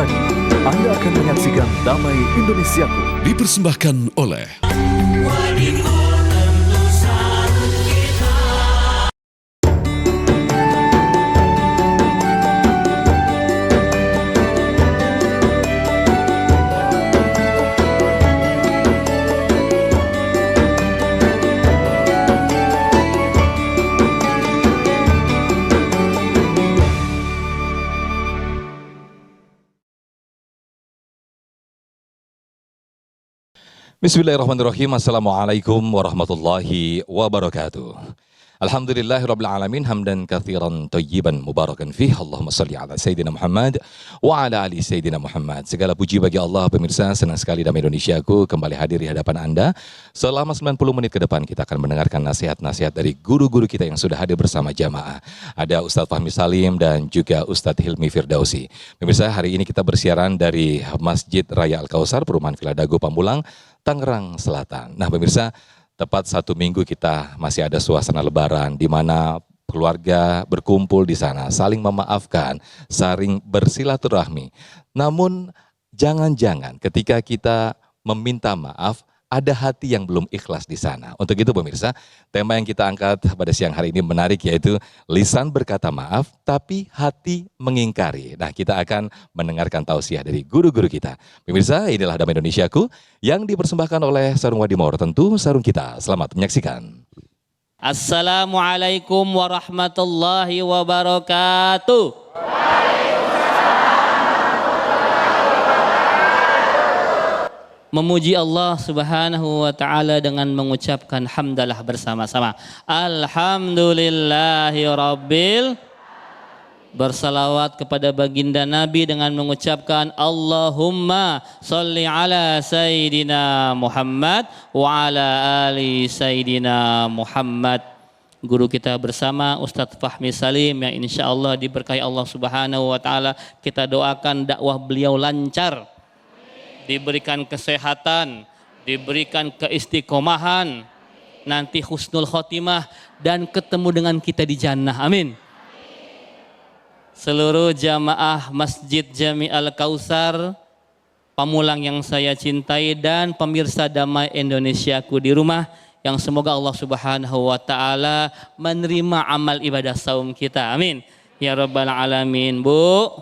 lagi, Anda akan menyaksikan Damai Indonesiaku. Dipersembahkan oleh Bismillahirrahmanirrahim. Assalamualaikum warahmatullahi wabarakatuh. Alhamdulillahirabbil alamin hamdan katsiran thayyiban mubarakan fih. Allahumma shalli ala sayyidina Muhammad wa ala ali sayyidina Muhammad. Segala puji bagi Allah. Pemirsa, senang sekali Damai Indonesiaku kembali hadir di hadapan Anda. Selama 90 menit ke depan kita akan mendengarkan nasihat-nasihat dari guru-guru kita yang sudah hadir bersama jamaah. Ada Ustadz Fahmi Salim dan juga Ustadz Hilmi Firdausi. Pemirsa, hari ini kita bersiaran dari Masjid Raya Al-Kausar, Perumahan Villa Dago, Pamulang, Tangerang Selatan. Nah pemirsa, tepat 1 minggu kita masih ada suasana lebaran di mana keluarga berkumpul di sana, saling memaafkan, saling bersilaturahmi. Namun jangan-jangan ketika kita meminta maaf, ada hati yang belum ikhlas di sana. Untuk itu pemirsa, tema yang kita angkat pada siang hari ini menarik, yaitu lisan berkata maaf tapi hati mengingkari. Nah, kita akan mendengarkan tausiah dari guru-guru kita. Pemirsa, inilah Damai Indonesiaku yang dipersembahkan oleh Sarung Wadimor, tentu sarung kita. Selamat menyaksikan. Assalamualaikum warahmatullahi wabarakatuh. Memuji Allah Subhanahu wa taala dengan mengucapkan hamdalah bersama-sama. Alhamdulillahirabbil. Bersalawat kepada baginda Nabi dengan mengucapkan Allahumma sholli ala sayyidina Muhammad wa ala ali sayyidina Muhammad. Guru kita bersama Ustadz Fahmi Salim yang insya Allah diberkahi Allah Subhanahu wa taala. Kita doakan dakwah beliau lancar, diberikan kesehatan, diberikan keistiqomahan, nanti husnul khotimah dan ketemu dengan kita di jannah. Amin. Seluruh jamaah Masjid Jami Al-Kausar Pamulang yang saya cintai dan pemirsa Damai Indonesiaku di rumah, yang semoga Allah Subhanahu wa taala menerima amal ibadah saum kita. Amin. Ya rabbal alamin. Bu,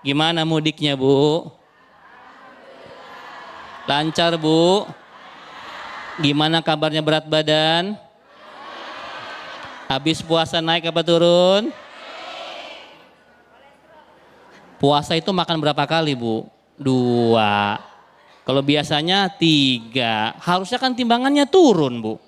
gimana mudiknya, Bu? Lancar, Bu? Gimana kabarnya, berat badan? Habis puasa naik apa turun? Puasa itu makan berapa kali, Bu? 2. Kalau biasanya 3. Harusnya kan timbangannya turun, Bu.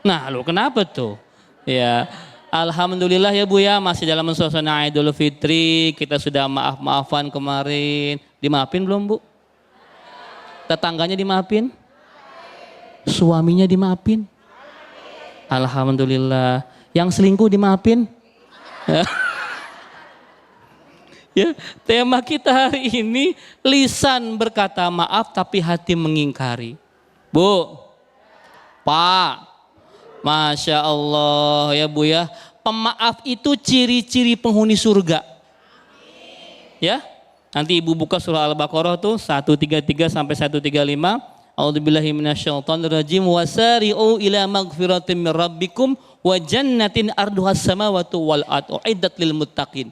Nah, lu kenapa tuh? Ya, alhamdulillah ya Bu ya, masih dalam suasana Idul Fitri. Kita sudah maaf-maafan kemarin. Dimaafin belum, Bu? Tetangganya dimaafin? Suaminya dimaafin? Alhamdulillah. Yang selingkuh dimaafin? Ya, tema kita hari ini lisan berkata maaf tapi hati mengingkari. Bu, Pak, Masya Allah ya Bu ya, pemaaf itu ciri-ciri penghuni surga. Ya, nanti Ibu buka surah Al-Baqarah tuh 133 sampai 135. A'udzubillahi minasyaitonirrajim wasari'u ila magfiratin mir rabbikum wa jannatin arduhas samawati wal ardh uiddat lil muttaqin.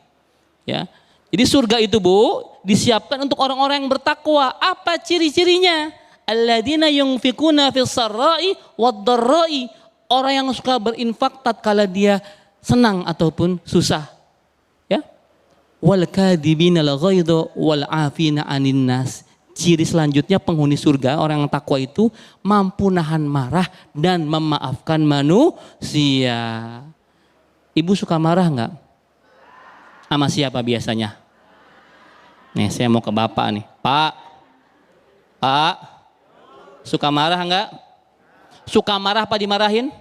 Ya. Jadi surga itu Bu disiapkan untuk orang-orang yang bertakwa. Apa ciri-cirinya? Alladzina yunfikuna fis sarra'i wad dharra'i. Orang yang suka berinfak tatkala dia senang ataupun susah. Ya. Wal kadhibina al ghaidha wal 'afina 'anil nas. Ciri selanjutnya penghuni surga, orang yang takwa itu mampu nahan marah dan memaafkan manusia. Ibu suka marah enggak? Sama siapa biasanya? Nih saya mau ke Bapak nih. Pak, suka marah enggak? Suka marah apa dimarahin?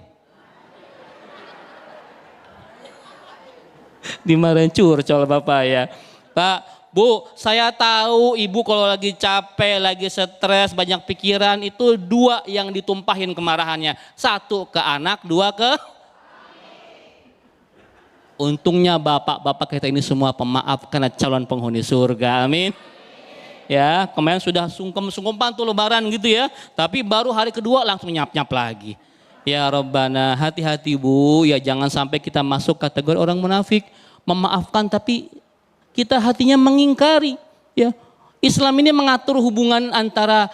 Dimarahin curcol Bapak ya. Pak, Bu, saya tahu Ibu kalau lagi capek, lagi stres, banyak pikiran, itu 2 yang ditumpahin kemarahannya. 1 ke anak, 2 ke Untungnya bapak-bapak kita ini semua pemaaf karena calon penghuni surga. Amin. Ya, kemarin sudah sungkem-sungkeman tuh lebaran gitu ya. Tapi baru hari kedua langsung nyap-nyap lagi. Ya Rabbana, hati-hati Bu, ya jangan sampai kita masuk kategori orang munafik, memaafkan tapi kita hatinya mengingkari. Ya, Islam ini mengatur hubungan antara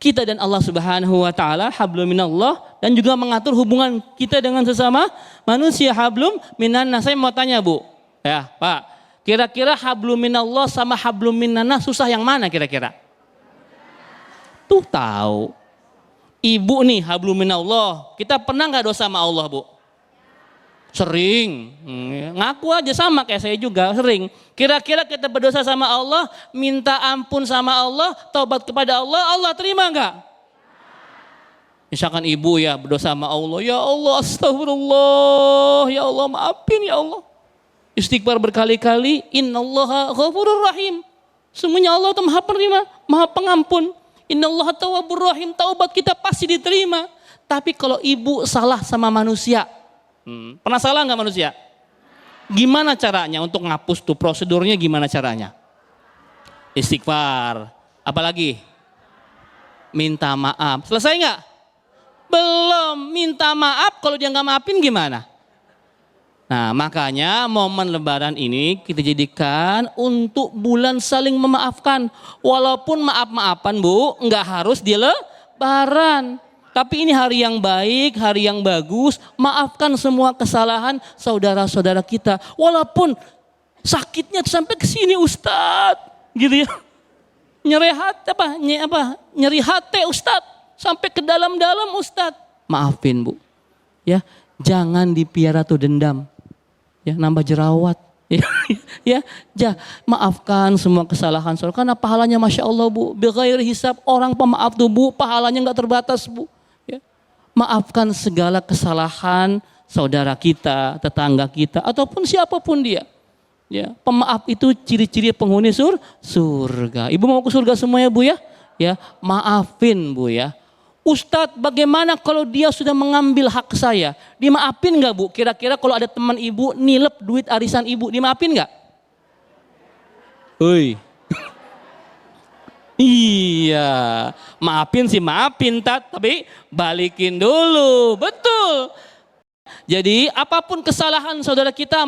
kita dan Allah Subhanahu wa taala, hablum minallah, dan juga mengatur hubungan kita dengan sesama manusia, hablum minannas. Saya mau tanya Bu, ya Pak, kira-kira hablum minallah sama hablum minannas susah yang mana kira-kira? Tuh tahu. Ibu nih hablum minallah, kita pernah nggak dosa sama Allah Bu? Sering, ngaku aja sama kayak saya juga sering. Kira-kira kita berdosa sama Allah, minta ampun sama Allah, taubat kepada Allah, Allah terima nggak? Misalkan ibu ya berdosa sama Allah, ya Allah astagfirullah, ya Allah maafin ya Allah. Istighfar berkali-kali, innallaha ghafurur rahim. Semuanya Allah itu maha penerima, maha pengampun. Innallaha tawwabur rahim, taubat kita pasti diterima. Tapi kalau ibu salah sama manusia, pernah salah nggak manusia? Gimana caranya untuk ngapus tuh, prosedurnya gimana caranya? Istighfar, apalagi? Minta maaf. Selesai nggak? Belum. Minta maaf, kalau dia nggak maafin gimana? Nah makanya momen lebaran ini kita jadikan untuk bulan saling memaafkan. Walaupun maaf-maafan Bu, nggak harus di lebaran. Tapi ini hari yang baik, hari yang bagus. Maafkan semua kesalahan saudara-saudara kita. Walaupun sakitnya sampai ke sini Ustadz, gitu ya. Nyeri hati Ustadz, sampai ke dalam-dalam Ustadz. Maafin Bu. Ya, jangan dipiara tuh dendam. Ya, nambah jerawat. Maafkan semua kesalahan saudara. Karena pahalanya Masya Allah Bu, bighairi hisab, orang pemaaf tuh Bu, pahalanya nggak terbatas Bu. Maafkan segala kesalahan saudara kita, tetangga kita, ataupun siapapun dia. Ya, pemaaf itu ciri-ciri penghuni surga. Ibu mau ke surga semua ya Bu ya? Ya, maafin Bu ya. Ustadz, bagaimana kalau dia sudah mengambil hak saya? Dimaafin nggak Bu? Kira-kira kalau ada teman ibu nilep duit arisan ibu, dimaafin nggak? Hoi. Iya, maafin sih maafin tapi balikin dulu, betul. Jadi apapun kesalahan saudara kita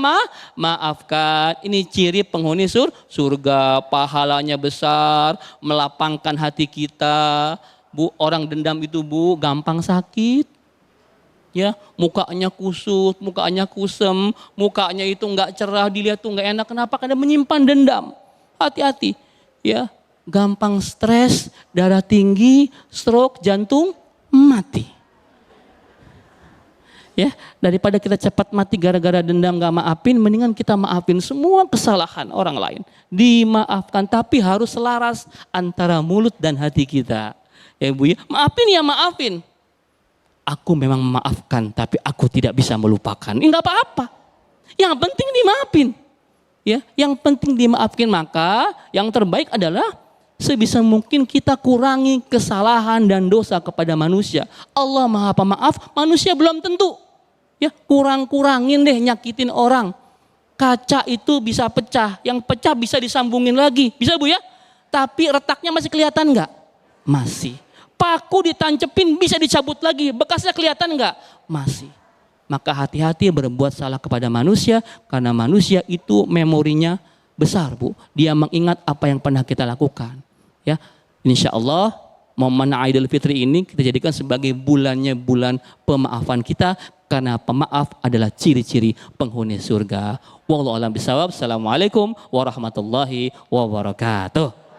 maafkan. Ini ciri penghuni surga, pahalanya besar, melapangkan hati kita. Bu, orang dendam itu Bu gampang sakit. Ya, mukanya kusut, mukanya kusem, mukanya itu nggak cerah, dilihat tuh nggak enak. Kenapa? Karena menyimpan dendam. Hati-hati. Ya, gampang stres, darah tinggi, stroke, jantung mati. Ya, daripada kita cepat mati gara-gara dendam gak maafin, mendingan kita maafin semua kesalahan orang lain. Dimaafkan, tapi harus selaras antara mulut dan hati kita. Ya Bu ya, maafin ya maafin. Aku memang memaafkan, tapi aku tidak bisa melupakan. Ini gak apa-apa. Yang penting dimaafin. Ya, yang penting dimaafkan. Maka yang terbaik adalah sebisa mungkin kita kurangi kesalahan dan dosa kepada manusia. Allah Maha Pemaaf, manusia belum tentu. Ya, kurangin deh nyakitin orang. Kaca itu bisa pecah, yang pecah bisa disambungin lagi. Bisa Bu ya? Tapi retaknya masih kelihatan enggak? Masih. Paku ditancepin bisa dicabut lagi, bekasnya kelihatan enggak? Masih. Maka hati-hati berbuat salah kepada manusia, karena manusia itu memorinya besar Bu. Dia mengingat apa yang pernah kita lakukan. Ya, insya Allah momen Idul Fitri ini kita jadikan sebagai bulannya bulan pemaafan kita, karena pemaaf adalah ciri-ciri penghuni surga. Wallahu a'lam bishawab. Assalamualaikum warahmatullahi wabarakatuh.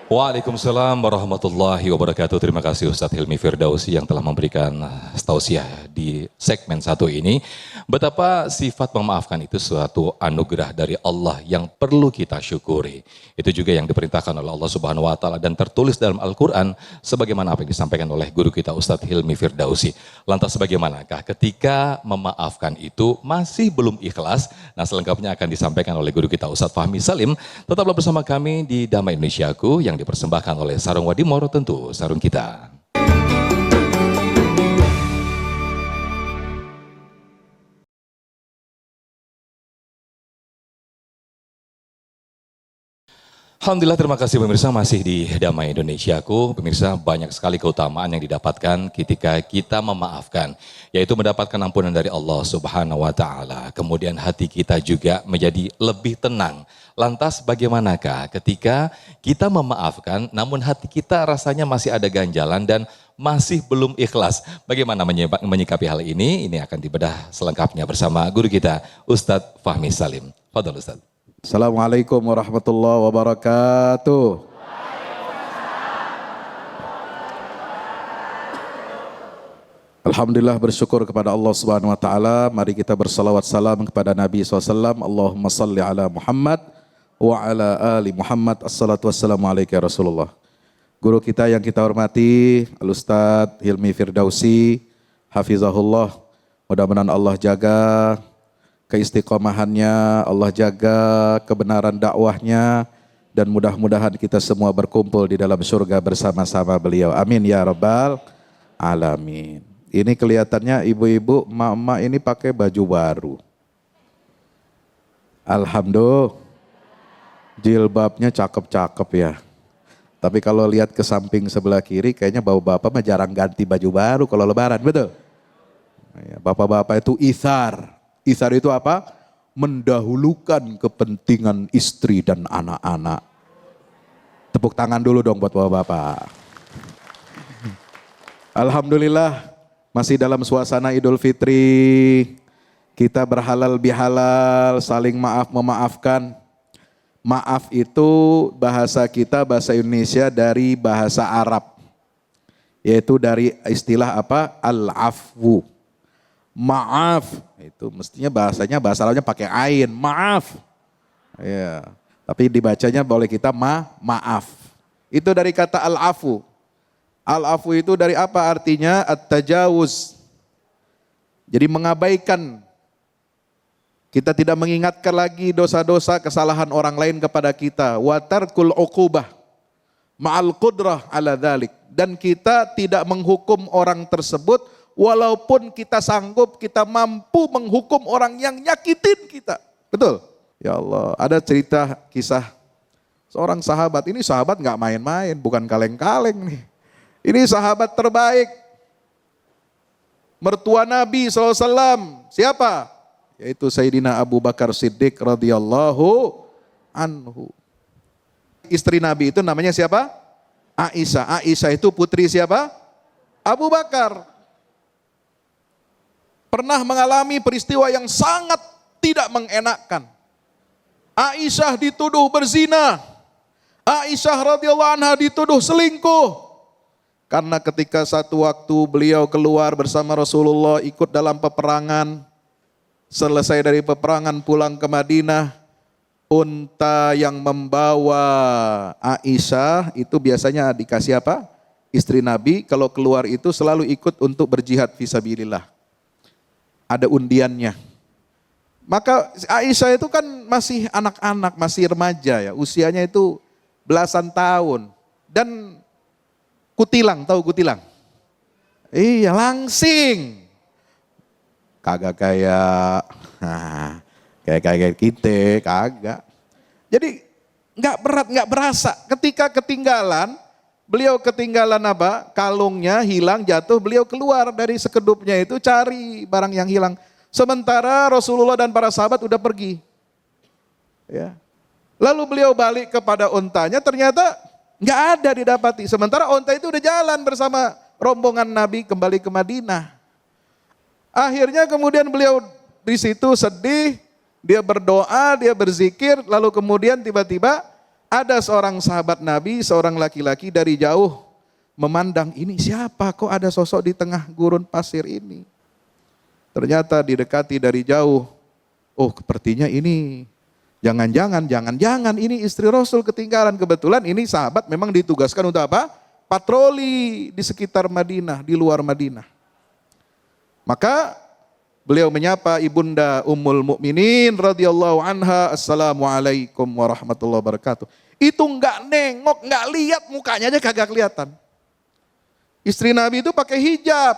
Waalaikumsalam warahmatullahi wabarakatuh. Terima kasih Ustadz Hilmi Firdausi yang telah memberikan tausiah di segmen satu ini. Betapa sifat memaafkan itu suatu anugerah dari Allah yang perlu kita syukuri. Itu juga yang diperintahkan oleh Allah Subhanahu wa taala dan tertulis dalam Al-Qur'an sebagaimana apa yang disampaikan oleh guru kita Ustadz Hilmi Firdausi. Lantas bagaimanakah ketika memaafkan itu masih belum ikhlas? Nah, selengkapnya akan disampaikan oleh guru kita Ustadz Fahmi Salim. Tetaplah bersama kami di Damai Indonesiaku yang dipersembahkan oleh Sarung Wadimor, tentu sarung kita. Alhamdulillah, terima kasih pemirsa, masih di Damai Indonesiaku. Pemirsa, banyak sekali keutamaan yang didapatkan ketika kita memaafkan, yaitu mendapatkan ampunan dari Allah Subhanahu wa taala. Kemudian hati kita juga menjadi lebih tenang. Lantas bagaimanakah ketika kita memaafkan namun hati kita rasanya masih ada ganjalan dan masih belum ikhlas? Bagaimana menyikapi hal ini? Ini akan dibedah selengkapnya bersama guru kita Ustadz Fahmi Salim. Fadhal Ustadz. Assalamualaikum warahmatullahi wabarakatuh. Alhamdulillah, bersyukur kepada Allah Subhanahu wa taala. Mari kita bersalawat salam kepada Nabi SAW. Allahumma salli ala Muhammad wa ala ali Muhammad. Assalatu wassalamu alaika ya Rasulullah. Guru kita yang kita hormati, Al-Ustadz Hilmi Firdausi, hafizahullah. Mudah-mudahan Allah jaga keistiqomahannya, Allah jaga kebenaran dakwahnya, dan mudah-mudahan kita semua berkumpul di dalam surga bersama-sama beliau. Amin ya rabbal alamin. Ini kelihatannya ibu-ibu, emak-emak ini pakai baju baru. Alhamdulillah, jilbabnya cakep-cakep ya. Tapi kalau lihat ke samping sebelah kiri, kayaknya bapak-bapak mah jarang ganti baju baru kalau lebaran, betul? Bapak-bapak itu ithar. Ithar itu apa? Mendahulukan kepentingan istri dan anak-anak. Tepuk tangan dulu dong buat bapak-bapak. Alhamdulillah, masih dalam suasana Idul Fitri. Kita berhalal bihalal, saling maaf memaafkan. Maaf itu bahasa kita, bahasa Indonesia dari bahasa Arab. Yaitu dari istilah apa? Al-afwu. Maaf, itu mestinya bahasa Arabnya pakai ain, maaf. Ya, tapi dibacanya boleh kita maaf. Itu dari kata al-afu. Al-afu itu dari apa artinya? At-tajawuz. Jadi mengabaikan. Kita tidak mengingatkan lagi dosa-dosa kesalahan orang lain kepada kita. Wa tarkul uqubah ma'al qudrah ala dzalik. Dan kita tidak menghukum orang tersebut walaupun kita sanggup, kita mampu menghukum orang yang nyakitin kita. Betul? Ya Allah, ada cerita kisah seorang sahabat. Ini sahabat gak main-main, bukan kaleng-kaleng nih. Ini sahabat terbaik. Mertua Nabi SAW. Siapa? Yaitu Sayyidina Abu Bakar Siddiq radhiyallahu anhu. Istri Nabi itu namanya siapa? Aisyah. Aisyah itu putri siapa? Abu Bakar. Pernah mengalami peristiwa yang sangat tidak mengenakkan. Aisyah dituduh berzina. Aisyah radhiyallahu anha dituduh selingkuh. Karena ketika satu waktu beliau keluar bersama Rasulullah ikut dalam peperangan. Selesai dari peperangan pulang ke Madinah. Unta yang membawa Aisyah itu biasanya dikasih apa? Istri Nabi kalau keluar itu selalu ikut untuk berjihad fisabilillah. Ada undiannya. Maka Aisyah itu kan masih anak-anak, masih remaja ya. Usianya itu belasan tahun. Dan kutilang, tahu kutilang? Iya, langsing. Kagak kayak kita, kagak. Jadi nggak berat, nggak berasa. Ketika ketinggalan, beliau ketinggalan apa? Kalungnya hilang, jatuh, beliau keluar dari sekedupnya itu cari barang yang hilang. Sementara Rasulullah dan para sahabat udah pergi. Ya. Lalu beliau balik kepada untanya, ternyata nggak ada didapati. Sementara unta itu udah jalan bersama rombongan Nabi kembali ke Madinah. Akhirnya kemudian beliau di situ sedih, dia berdoa, dia berzikir, lalu kemudian tiba-tiba ada seorang sahabat Nabi, seorang laki-laki dari jauh memandang, ini siapa kok ada sosok di tengah gurun pasir ini. Ternyata didekati dari jauh, oh sepertinya ini jangan-jangan ini istri Rasul ketinggalan. Kebetulan ini sahabat memang ditugaskan untuk apa? Patroli di sekitar Madinah, di luar Madinah. Maka beliau menyapa ibunda Ummul Mukminin radhiyallahu anha, assalamualaikum warahmatullahi wabarakatuh. Itu enggak nengok, enggak lihat mukanya aja kagak kelihatan. Istri Nabi itu pakai hijab.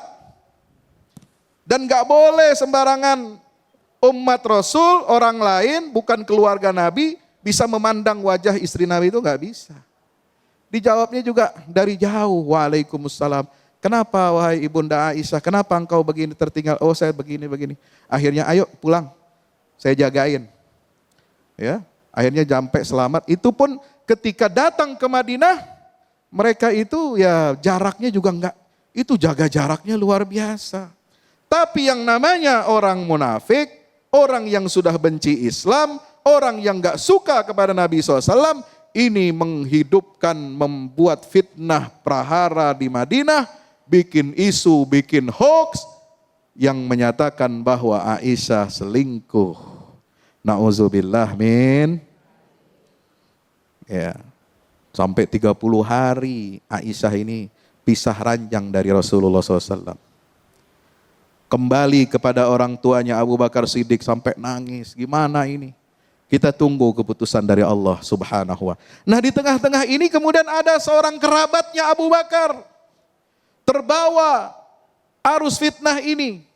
Dan enggak boleh sembarangan umat Rasul, orang lain, bukan keluarga Nabi, bisa memandang wajah istri Nabi itu nggak bisa. Dijawabnya juga dari jauh, Waalaikumsalam. Kenapa wahai ibunda Aisyah, kenapa engkau begini tertinggal? Oh saya begini. Akhirnya ayo pulang, saya jagain. Ya, akhirnya sampai selamat. Itu pun ketika datang ke Madinah, mereka itu ya jaraknya juga enggak, itu jaga jaraknya luar biasa. Tapi yang namanya orang munafik, orang yang sudah benci Islam, orang yang enggak suka kepada Nabi SAW, ini menghidupkan, membuat fitnah prahara di Madinah, bikin isu, bikin hoax, yang menyatakan bahwa Aisyah selingkuh. Na'udzubillah min. Ya, sampai 30 hari Aisyah ini pisah ranjang dari Rasulullah SAW. Kembali kepada orang tuanya Abu Bakar Siddiq sampai nangis. Gimana ini? Kita tunggu keputusan dari Allah Subhanahu wa. Nah di tengah-tengah ini kemudian ada seorang kerabatnya Abu Bakar terbawa arus fitnah ini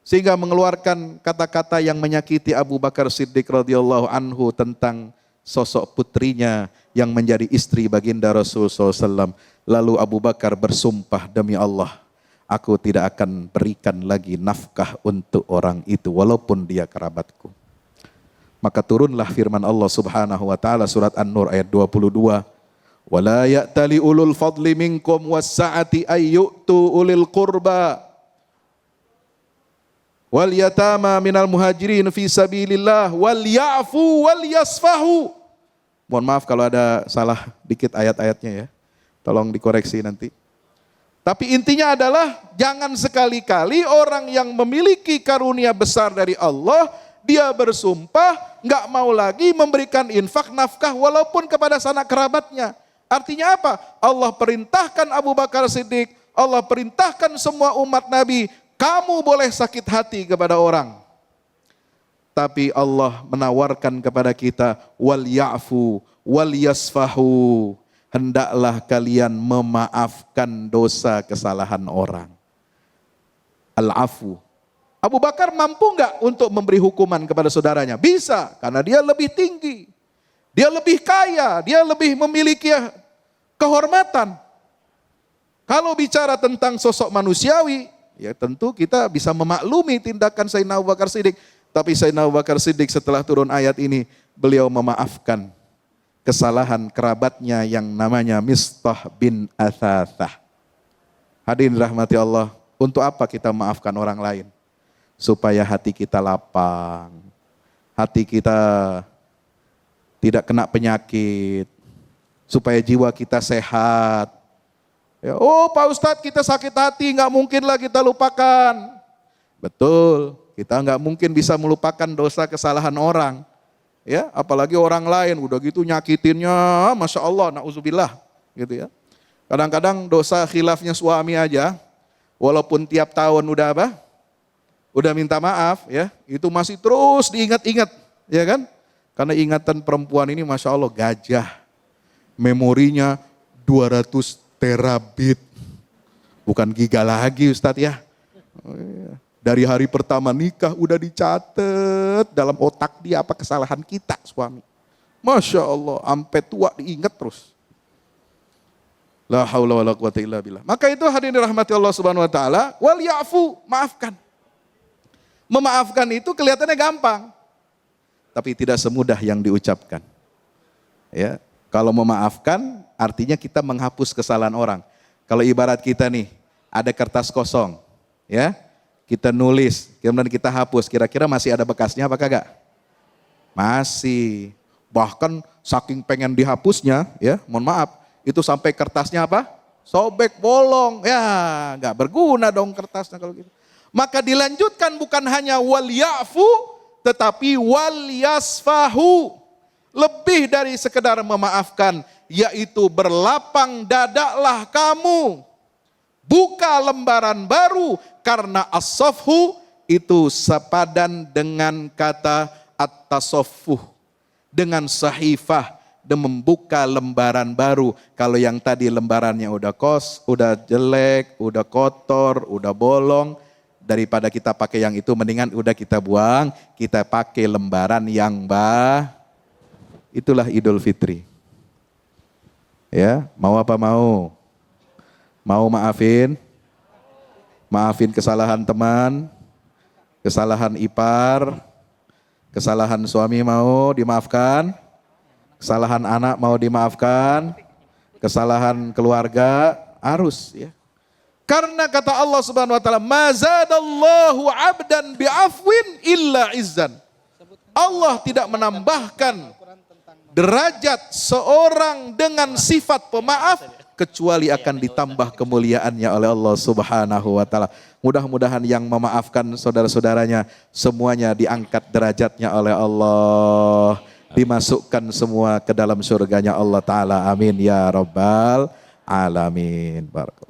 sehingga mengeluarkan kata-kata yang menyakiti Abu Bakar Siddiq radhiyallahu anhu tentang sosok putrinya yang menjadi istri baginda Rasulullah SAW. Lalu Abu Bakar bersumpah, demi Allah, aku tidak akan berikan lagi nafkah untuk orang itu walaupun dia kerabatku. Maka turunlah firman Allah Subhanahu wa taala surat An-Nur ayat 22. Wala ya'tali ulul fadli minkum was-sa'ati ayyu'tu ulil qurba wal yatama minal muhajirin fi sabilillah wal ya'fu wal yasfahu. Mohon maaf kalau ada salah dikit ayat-ayatnya ya. Tolong dikoreksi nanti. Tapi intinya adalah jangan sekali-kali orang yang memiliki karunia besar dari Allah, dia bersumpah nggak mau lagi memberikan infak nafkah walaupun kepada sanak kerabatnya. Artinya apa? Allah perintahkan Abu Bakar Siddiq, Allah perintahkan semua umat Nabi, kamu boleh sakit hati kepada orang. Tapi Allah menawarkan kepada kita, wal ya'fu wal yasfahu. Hendaklah kalian memaafkan dosa kesalahan orang. Al-afu. Abu Bakar mampu enggak untuk memberi hukuman kepada saudaranya? Bisa, karena dia lebih tinggi. Dia lebih kaya, dia lebih memiliki kehormatan. Kalau bicara tentang sosok manusiawi, ya tentu kita bisa memaklumi tindakan Sayyidina Abu Bakar Siddiq. Tapi Sayyidina Abu Bakar Siddiq setelah turun ayat ini, beliau memaafkan kesalahan kerabatnya yang namanya Mistah bin Athathah. Hadirin rahmati Allah, untuk apa kita maafkan orang lain? Supaya hati kita lapang, hati kita tidak kena penyakit, supaya jiwa kita sehat. Ya, oh Pak Ustadz kita sakit hati, nggak mungkin lah kita lupakan. Betul, kita nggak mungkin bisa melupakan dosa kesalahan orang. Ya, apalagi orang lain udah gitu nyakitinnya, masya Allah, na'udzubillah, gitu ya. Kadang-kadang dosa khilafnya suami aja, walaupun tiap tahun udah apa, udah minta maaf, ya, itu masih terus diingat-ingat, ya kan? Karena ingatan perempuan ini, masya Allah, gajah, memorinya 200 terabit, bukan giga lagi, Ustadz ya. Oh, iya. Dari hari pertama nikah udah dicatat dalam otak dia apa kesalahan kita suami. Masya Allah, sampai tua diingat terus. La haula wala quwata illa billah. Maka itu hadirin rahmati Allah Subhanahu wa taala, wal ya'fu, maafkan. Memaafkan itu kelihatannya gampang, tapi tidak semudah yang diucapkan. Ya, kalau memaafkan artinya kita menghapus kesalahan orang. Kalau ibarat kita nih, ada kertas kosong, ya. Kita nulis, kemudian kita hapus, kira-kira masih ada bekasnya apa kagak? Masih. Bahkan saking pengen dihapusnya, ya, mohon maaf, itu sampai kertasnya apa? Sobek, bolong. Ya, nggak berguna dong kertasnya kalau gitu. Maka dilanjutkan bukan hanya wal ya'fu, tetapi wal yasfahu. Lebih dari sekedar memaafkan, yaitu berlapang dadaklah kamu. Buka lembaran baru, karena as-safhu itu sepadan dengan kata at-tasaffuh. Dengan sahifah, dan membuka lembaran baru. Kalau yang tadi lembarannya udah udah jelek, udah kotor, udah bolong, daripada kita pakai yang itu, mendingan udah kita buang, kita pakai lembaran yang Itulah Idul Fitri. Ya, mau apa mau? Mau maafin? Maafin kesalahan teman, kesalahan ipar, kesalahan suami mau dimaafkan, kesalahan anak mau dimaafkan, kesalahan keluarga harus ya. Karena kata Allah Subhanahu wa taala, "Mazadallahu 'abdan bi'afwin illa izzan." Allah tidak menambahkan derajat seorang dengan sifat pemaaf kecuali akan ditambah kemuliaannya oleh Allah Subhanahu wa taala. Mudah-mudahan yang memaafkan saudara-saudaranya semuanya diangkat derajatnya oleh Allah, dimasukkan semua ke dalam surganya Allah taala. Amin ya rabbal alamin. Barakallahu.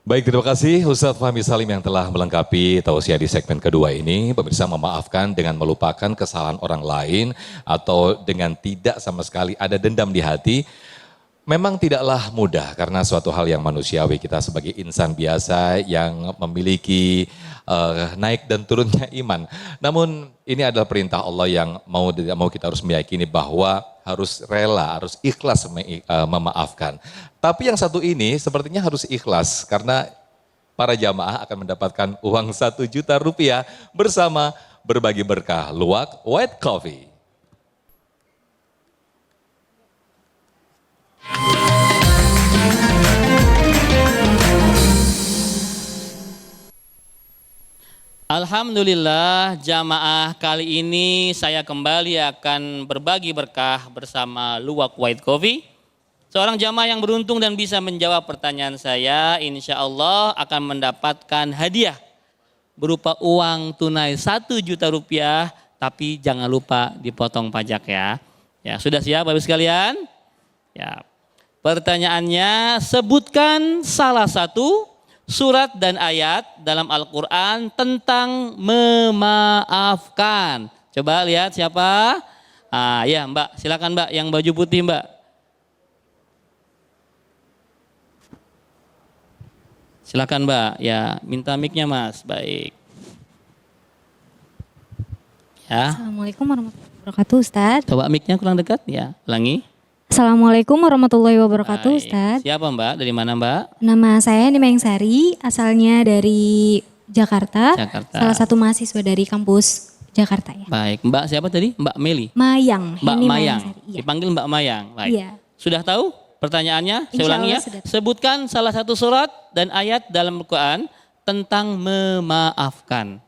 Baik, terima kasih Ustadz Fahmi Salim yang telah melengkapi tausiah di segmen kedua ini. Pemirsa, memaafkan dengan melupakan kesalahan orang lain atau dengan tidak sama sekali ada dendam di hati. Memang tidaklah mudah karena suatu hal yang manusiawi, kita sebagai insan biasa yang memiliki naik dan turunnya iman. Namun ini adalah perintah Allah yang mau tidak mau kita harus meyakini bahwa harus rela, harus ikhlas memaafkan. Tapi yang satu ini sepertinya harus ikhlas karena para jamaah akan mendapatkan uang 1 juta rupiah bersama berbagi berkah Luwak White Coffee. Alhamdulillah, jamaah kali ini saya kembali akan berbagi berkah bersama Luwak White Coffee. Seorang jamaah yang beruntung dan bisa menjawab pertanyaan saya, insya Allah akan mendapatkan hadiah berupa uang tunai 1 juta rupiah, tapi jangan lupa dipotong pajak ya. Ya, sudah siap Bapak sekalian? Ya. Pertanyaannya, sebutkan salah satu surat dan ayat dalam Al-Quran tentang memaafkan. Coba lihat siapa? Ya Mbak, silakan Mbak yang baju putih Mbak. Silakan Mbak, ya minta mic-nya Mas, baik. Ya. Assalamualaikum warahmatullahi wabarakatuh Ustadz. Coba mic-nya kurang dekat, ya ulangi. Assalamualaikum warahmatullahi wabarakatuh Baik. Ustadz. Siapa Mbak, dari mana Mbak? Nama saya Nimeng Sari, asalnya dari Jakarta. Jakarta. Salah satu mahasiswa dari kampus Jakarta ya. Baik, Mbak siapa tadi? Mbak Meli? Mayang. Mbak Heni Mayang, Sari, iya. dipanggil Mbak Mayang. Baik. Iya. Sudah tahu pertanyaannya? Saya Insya ulangi ya. Allah sudah tahu. Sebutkan salah satu surat dan ayat dalam Al-Quran tentang memaafkan.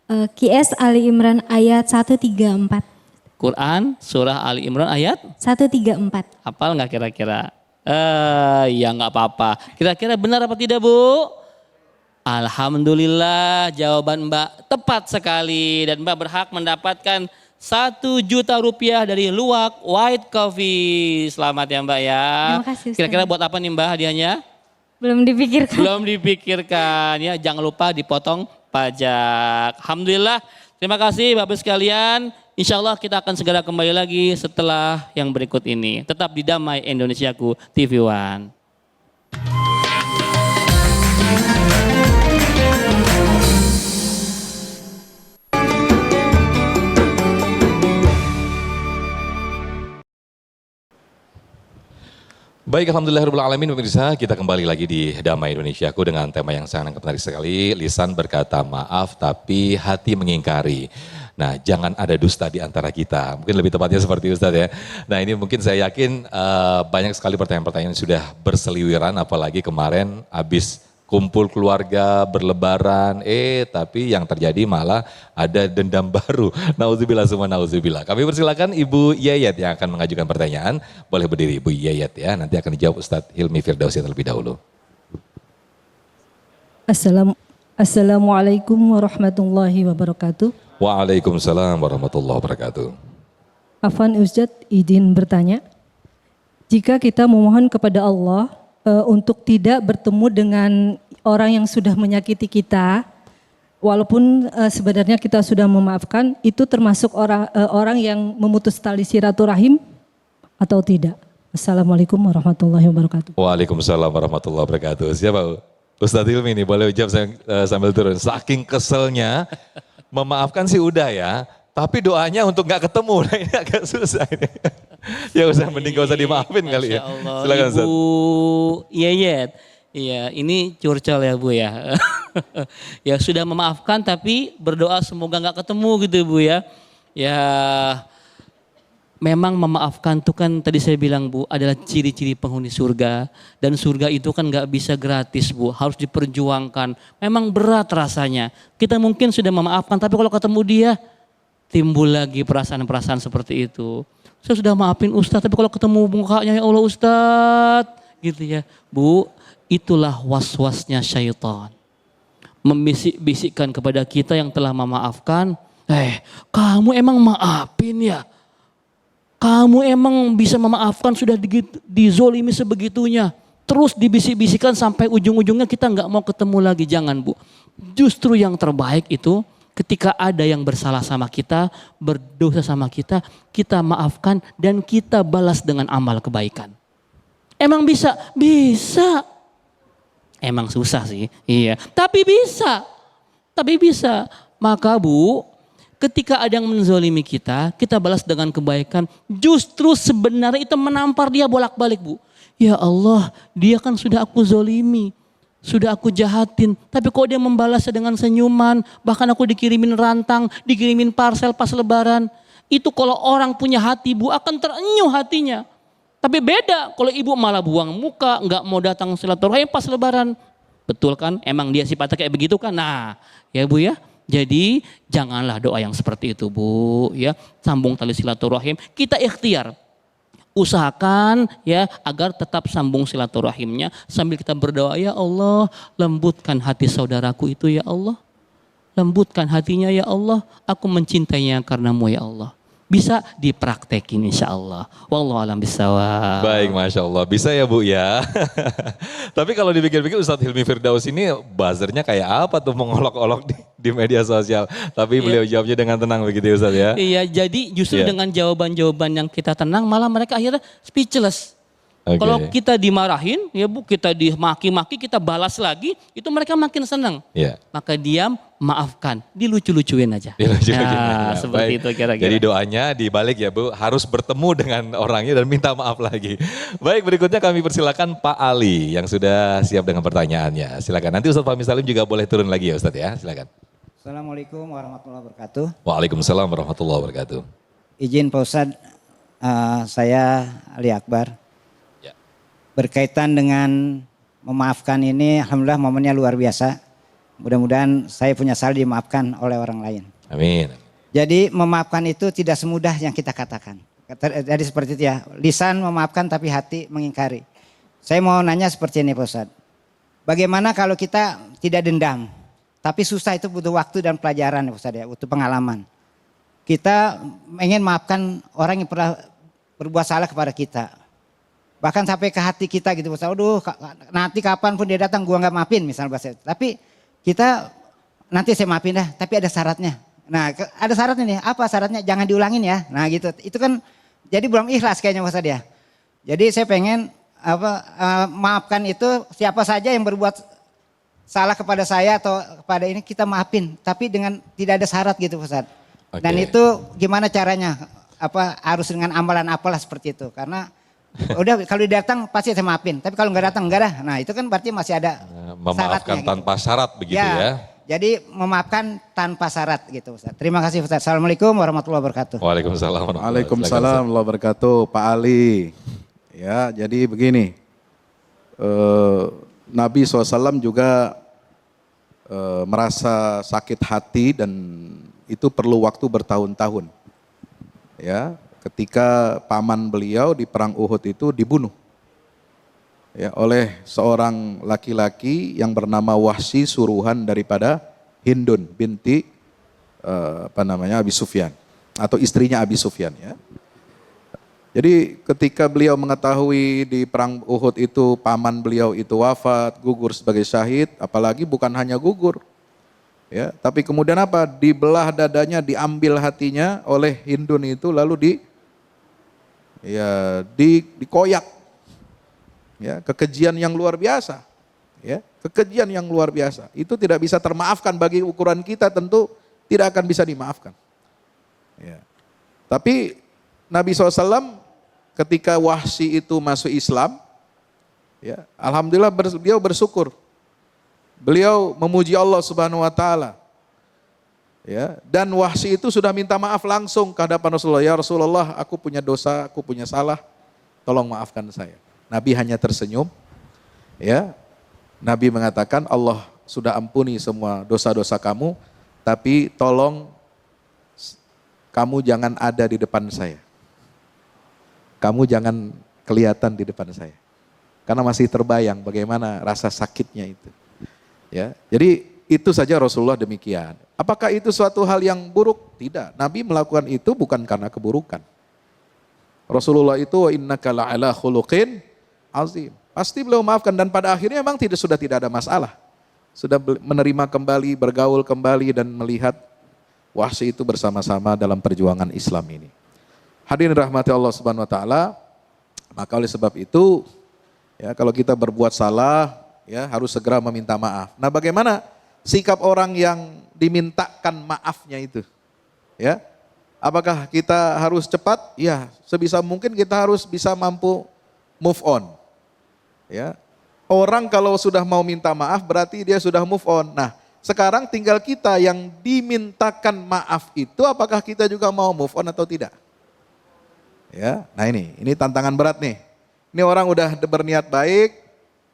QS Ali Imran ayat 134. Quran surah Ali Imran ayat 134. hafal nggak kira-kira? Ya nggak apa-apa. Kira-kira benar apa tidak Bu? Alhamdulillah, jawaban Mbak tepat sekali dan Mbak berhak mendapatkan 1 juta rupiah dari Luwak White Coffee. Selamat ya Mbak ya. Terima kasih, Ustaz. Kira-kira buat apa nih Mbak hadiahnya? Belum dipikirkan. Belum dipikirkan ya, jangan lupa dipotong pajak. Alhamdulillah, terima kasih Bapak sekalian. Insya Allah kita akan segera kembali lagi setelah yang berikut ini. Tetap di Damai Indonesiaku TV One. Baik, alhamdulillahirrahmanirrahim pemirsa, kita kembali lagi di Damai Indonesiaku dengan tema yang sangat menarik sekali. Lisan berkata maaf tapi hati mengingkari. Nah, jangan ada dusta di antara kita. Mungkin lebih tepatnya seperti Ustadz ya. Nah, ini mungkin saya yakin banyak sekali pertanyaan-pertanyaan yang sudah berseliweran, apalagi kemarin habis kumpul keluarga, berlebaran, tapi yang terjadi malah ada dendam baru. Nauzubillah summa nauzubillah. Kami persilakan Ibu Yayat yang akan mengajukan pertanyaan. Boleh berdiri Ibu Yayat ya, nanti akan dijawab Ustadz Hilmi Firdausi terlebih dahulu. Assalamualaikum warahmatullahi wabarakatuh. Waalaikumsalam warahmatullahi wabarakatuh. Afwan Ustadz, izin bertanya. Jika kita memohon kepada Allah untuk tidak bertemu dengan orang yang sudah menyakiti kita, walaupun sebenarnya kita sudah memaafkan, itu termasuk orang yang memutus tali silaturahim atau tidak? Assalamualaikum warahmatullahi wabarakatuh. Waalaikumsalam warahmatullahi wabarakatuh. Siapa Ustadz Hilmi ini boleh jawab sambil turun. Saking keselnya, memaafkan sih udah ya, tapi doanya untuk nggak ketemu, nah ini agak susah ini. Ya Ustaz, mending gak usah dimaafin kali ya. Masya Allah, Silakan Ustaz. Ibu Yeyet. Iya, ini curcol ya Bu ya. Ya sudah memaafkan tapi berdoa semoga nggak ketemu gitu Bu ya. Ya memang memaafkan itu kan tadi saya bilang Bu adalah ciri-ciri penghuni surga. Dan surga itu kan nggak bisa gratis Bu, harus diperjuangkan. Memang berat rasanya. Kita mungkin sudah memaafkan tapi kalau ketemu dia timbul lagi perasaan-perasaan seperti itu. Saya sudah maafin Ustadz tapi kalau ketemu mukanya ya Allah Ustadz gitu ya. Bu, itulah was-wasnya syaitan. Membisik-bisikkan kepada kita yang telah memaafkan, kamu emang maafin ya? Kamu emang bisa memaafkan sudah dizolimi sebegitunya. Terus dibisik-bisikan sampai ujung-ujungnya kita nggak mau ketemu lagi. Jangan Bu. Justru yang terbaik itu ketika ada yang bersalah sama kita, berdosa sama kita maafkan dan kita balas dengan amal kebaikan. Emang bisa? Bisa. Emang susah sih, iya. Tapi bisa. Maka Bu, ketika ada yang menzolimi kita balas dengan kebaikan. Justru sebenarnya itu menampar dia bolak-balik Bu. Ya Allah, dia kan sudah aku zolimi. Sudah aku jahatin. Tapi kok dia membalasnya dengan senyuman. Bahkan aku dikirimin rantang, dikirimin parcel pas lebaran. Itu kalau orang punya hati Bu akan terenyuh hatinya. Tapi beda kalau ibu malah buang muka, nggak mau datang silaturahim pas lebaran. Betul kan? Emang dia sifatnya kayak begitu kan? Nah, ya Bu ya. Jadi janganlah doa yang seperti itu Bu ya. Sambung tali silaturahim. Kita ikhtiar. Usahakan ya agar tetap sambung silaturahimnya sambil kita berdoa, ya Allah lembutkan hati saudaraku itu ya Allah. Lembutkan hatinya ya Allah. Aku mencintainya karenamu ya Allah. Bisa dipraktekin insya Allah. Wallahu a'lam bishawab. Baik, Masya Allah. Bisa ya Bu ya. Tapi kalau dipikir-pikir Ustadz Hilmi Firdaus ini buzzernya kayak apa tuh mengolok-olok di media sosial. Tapi beliau jawabnya dengan tenang begitu ya Ustadz ya. Iya, jadi justru dengan jawaban-jawaban yang kita tenang malah mereka akhirnya speechless. Okay. Kalau kita dimarahin, ya Bu, kita dimaki-maki, kita balas lagi, itu mereka makin senang. Yeah. Maka diam, maafkan, dilucu-lucuin aja. Nah, seperti itu kira-kira. Jadi doanya dibalik ya Bu, harus bertemu dengan orangnya dan minta maaf lagi. Baik, berikutnya kami persilakan Pak Ali yang sudah siap dengan pertanyaannya. Silakan. Nanti Ustadz Fahmi Salim juga boleh turun lagi ya Ustadz ya, silakan. Assalamualaikum warahmatullahi wabarakatuh. Waalaikumsalam warahmatullahi wabarakatuh. Izin Pak Ustadz, saya Ali Akbar. Berkaitan dengan memaafkan ini, alhamdulillah momennya luar biasa. Mudah-mudahan saya punya salah dimaafkan oleh orang lain. Amin. Jadi memaafkan itu tidak semudah yang kita katakan. Jadi seperti itu ya, lisan memaafkan tapi hati mengingkari. Saya mau nanya seperti ini Pak Ustadz. Bagaimana kalau kita tidak dendam, tapi susah itu butuh waktu dan pelajaran Pak Ustadz ya, butuh pengalaman. Kita ingin maafkan orang yang pernah berbuat salah kepada kita. Bahkan sampai ke hati kita gitu, aduh nanti kapanpun dia datang gua nggak maafin misalnya bahasa itu. Tapi kita nanti saya maafin dah, tapi ada syaratnya. Nah ada syaratnya nih, apa syaratnya? Jangan diulangin ya. Nah gitu, itu kan jadi belum ikhlas kayaknya Pak Ustadz ya. Jadi saya pengen maafkan itu siapa saja yang berbuat salah kepada saya atau kepada ini kita maafin. Tapi dengan tidak ada syarat gitu Pak Ustadz. Okay. Dan itu gimana caranya? Harus dengan amalan apalah seperti itu. Karena udah kalau dia datang pasti saya maafin, tapi kalau nggak datang enggak dah. Nah itu kan berarti masih ada memaafkan tanpa gitu. syarat begitu ya. Jadi memaafkan tanpa syarat gitu Ustaz. Terima kasih Ustaz. Assalamualaikum warahmatullahi wabarakatuh. Waalaikumsalam Waalaikumsalam warahmatullahi wabarakatuh. Pak Ali. Ya jadi begini. Nabi SAW juga merasa sakit hati dan itu perlu waktu bertahun-tahun. Ya. Ketika paman beliau di perang Uhud itu dibunuh ya, oleh seorang laki-laki yang bernama Wahsy, suruhan daripada Hindun binti Abi Sufyan atau istrinya Abi Sufyan ya. Jadi ketika beliau mengetahui di perang Uhud itu paman beliau itu wafat, gugur sebagai syahid, apalagi bukan hanya gugur ya, tapi kemudian apa? Dibelah dadanya, diambil hatinya oleh Hindun itu lalu dikoyak ya, kekejian yang luar biasa ya, kekejian yang luar biasa itu tidak bisa termaafkan bagi ukuran kita, tentu tidak akan bisa dimaafkan ya. Tapi Nabi SAW ketika Wahsy itu masuk Islam, ya, alhamdulillah beliau bersyukur. Beliau memuji Allah Subhanahu wa taala. Ya, dan Wahsy itu sudah minta maaf langsung ke hadapan Rasulullah. Ya Rasulullah, aku punya dosa, aku punya salah. Tolong maafkan saya. Nabi hanya tersenyum. Ya. Nabi mengatakan, Allah sudah ampuni semua dosa-dosa kamu, tapi tolong kamu jangan ada di depan saya. Kamu jangan kelihatan di depan saya. Karena masih terbayang bagaimana rasa sakitnya itu. Ya, jadi itu saja Rasulullah demikian. Apakah itu suatu hal yang buruk? Tidak. Nabi melakukan itu bukan karena keburukan. Rasulullah itu wa innaka la'ala khuluqin azim. Pasti beliau maafkan dan pada akhirnya memang sudah tidak ada masalah. Sudah menerima kembali, bergaul kembali dan melihat Wahsy itu bersama-sama dalam perjuangan Islam ini. Hadirin rahmati Allah Subhanahu wa taala, maka oleh sebab itu ya kalau kita berbuat salah ya harus segera meminta maaf. Nah, bagaimana sikap orang yang dimintakan maafnya itu? Ya. Apakah kita harus cepat? Ya, sebisa mungkin kita harus bisa mampu move on. Ya. Orang kalau sudah mau minta maaf berarti dia sudah move on. Nah, sekarang tinggal kita yang dimintakan maaf itu apakah kita juga mau move on atau tidak? Ya, nah ini tantangan berat nih. Ini orang udah berniat baik,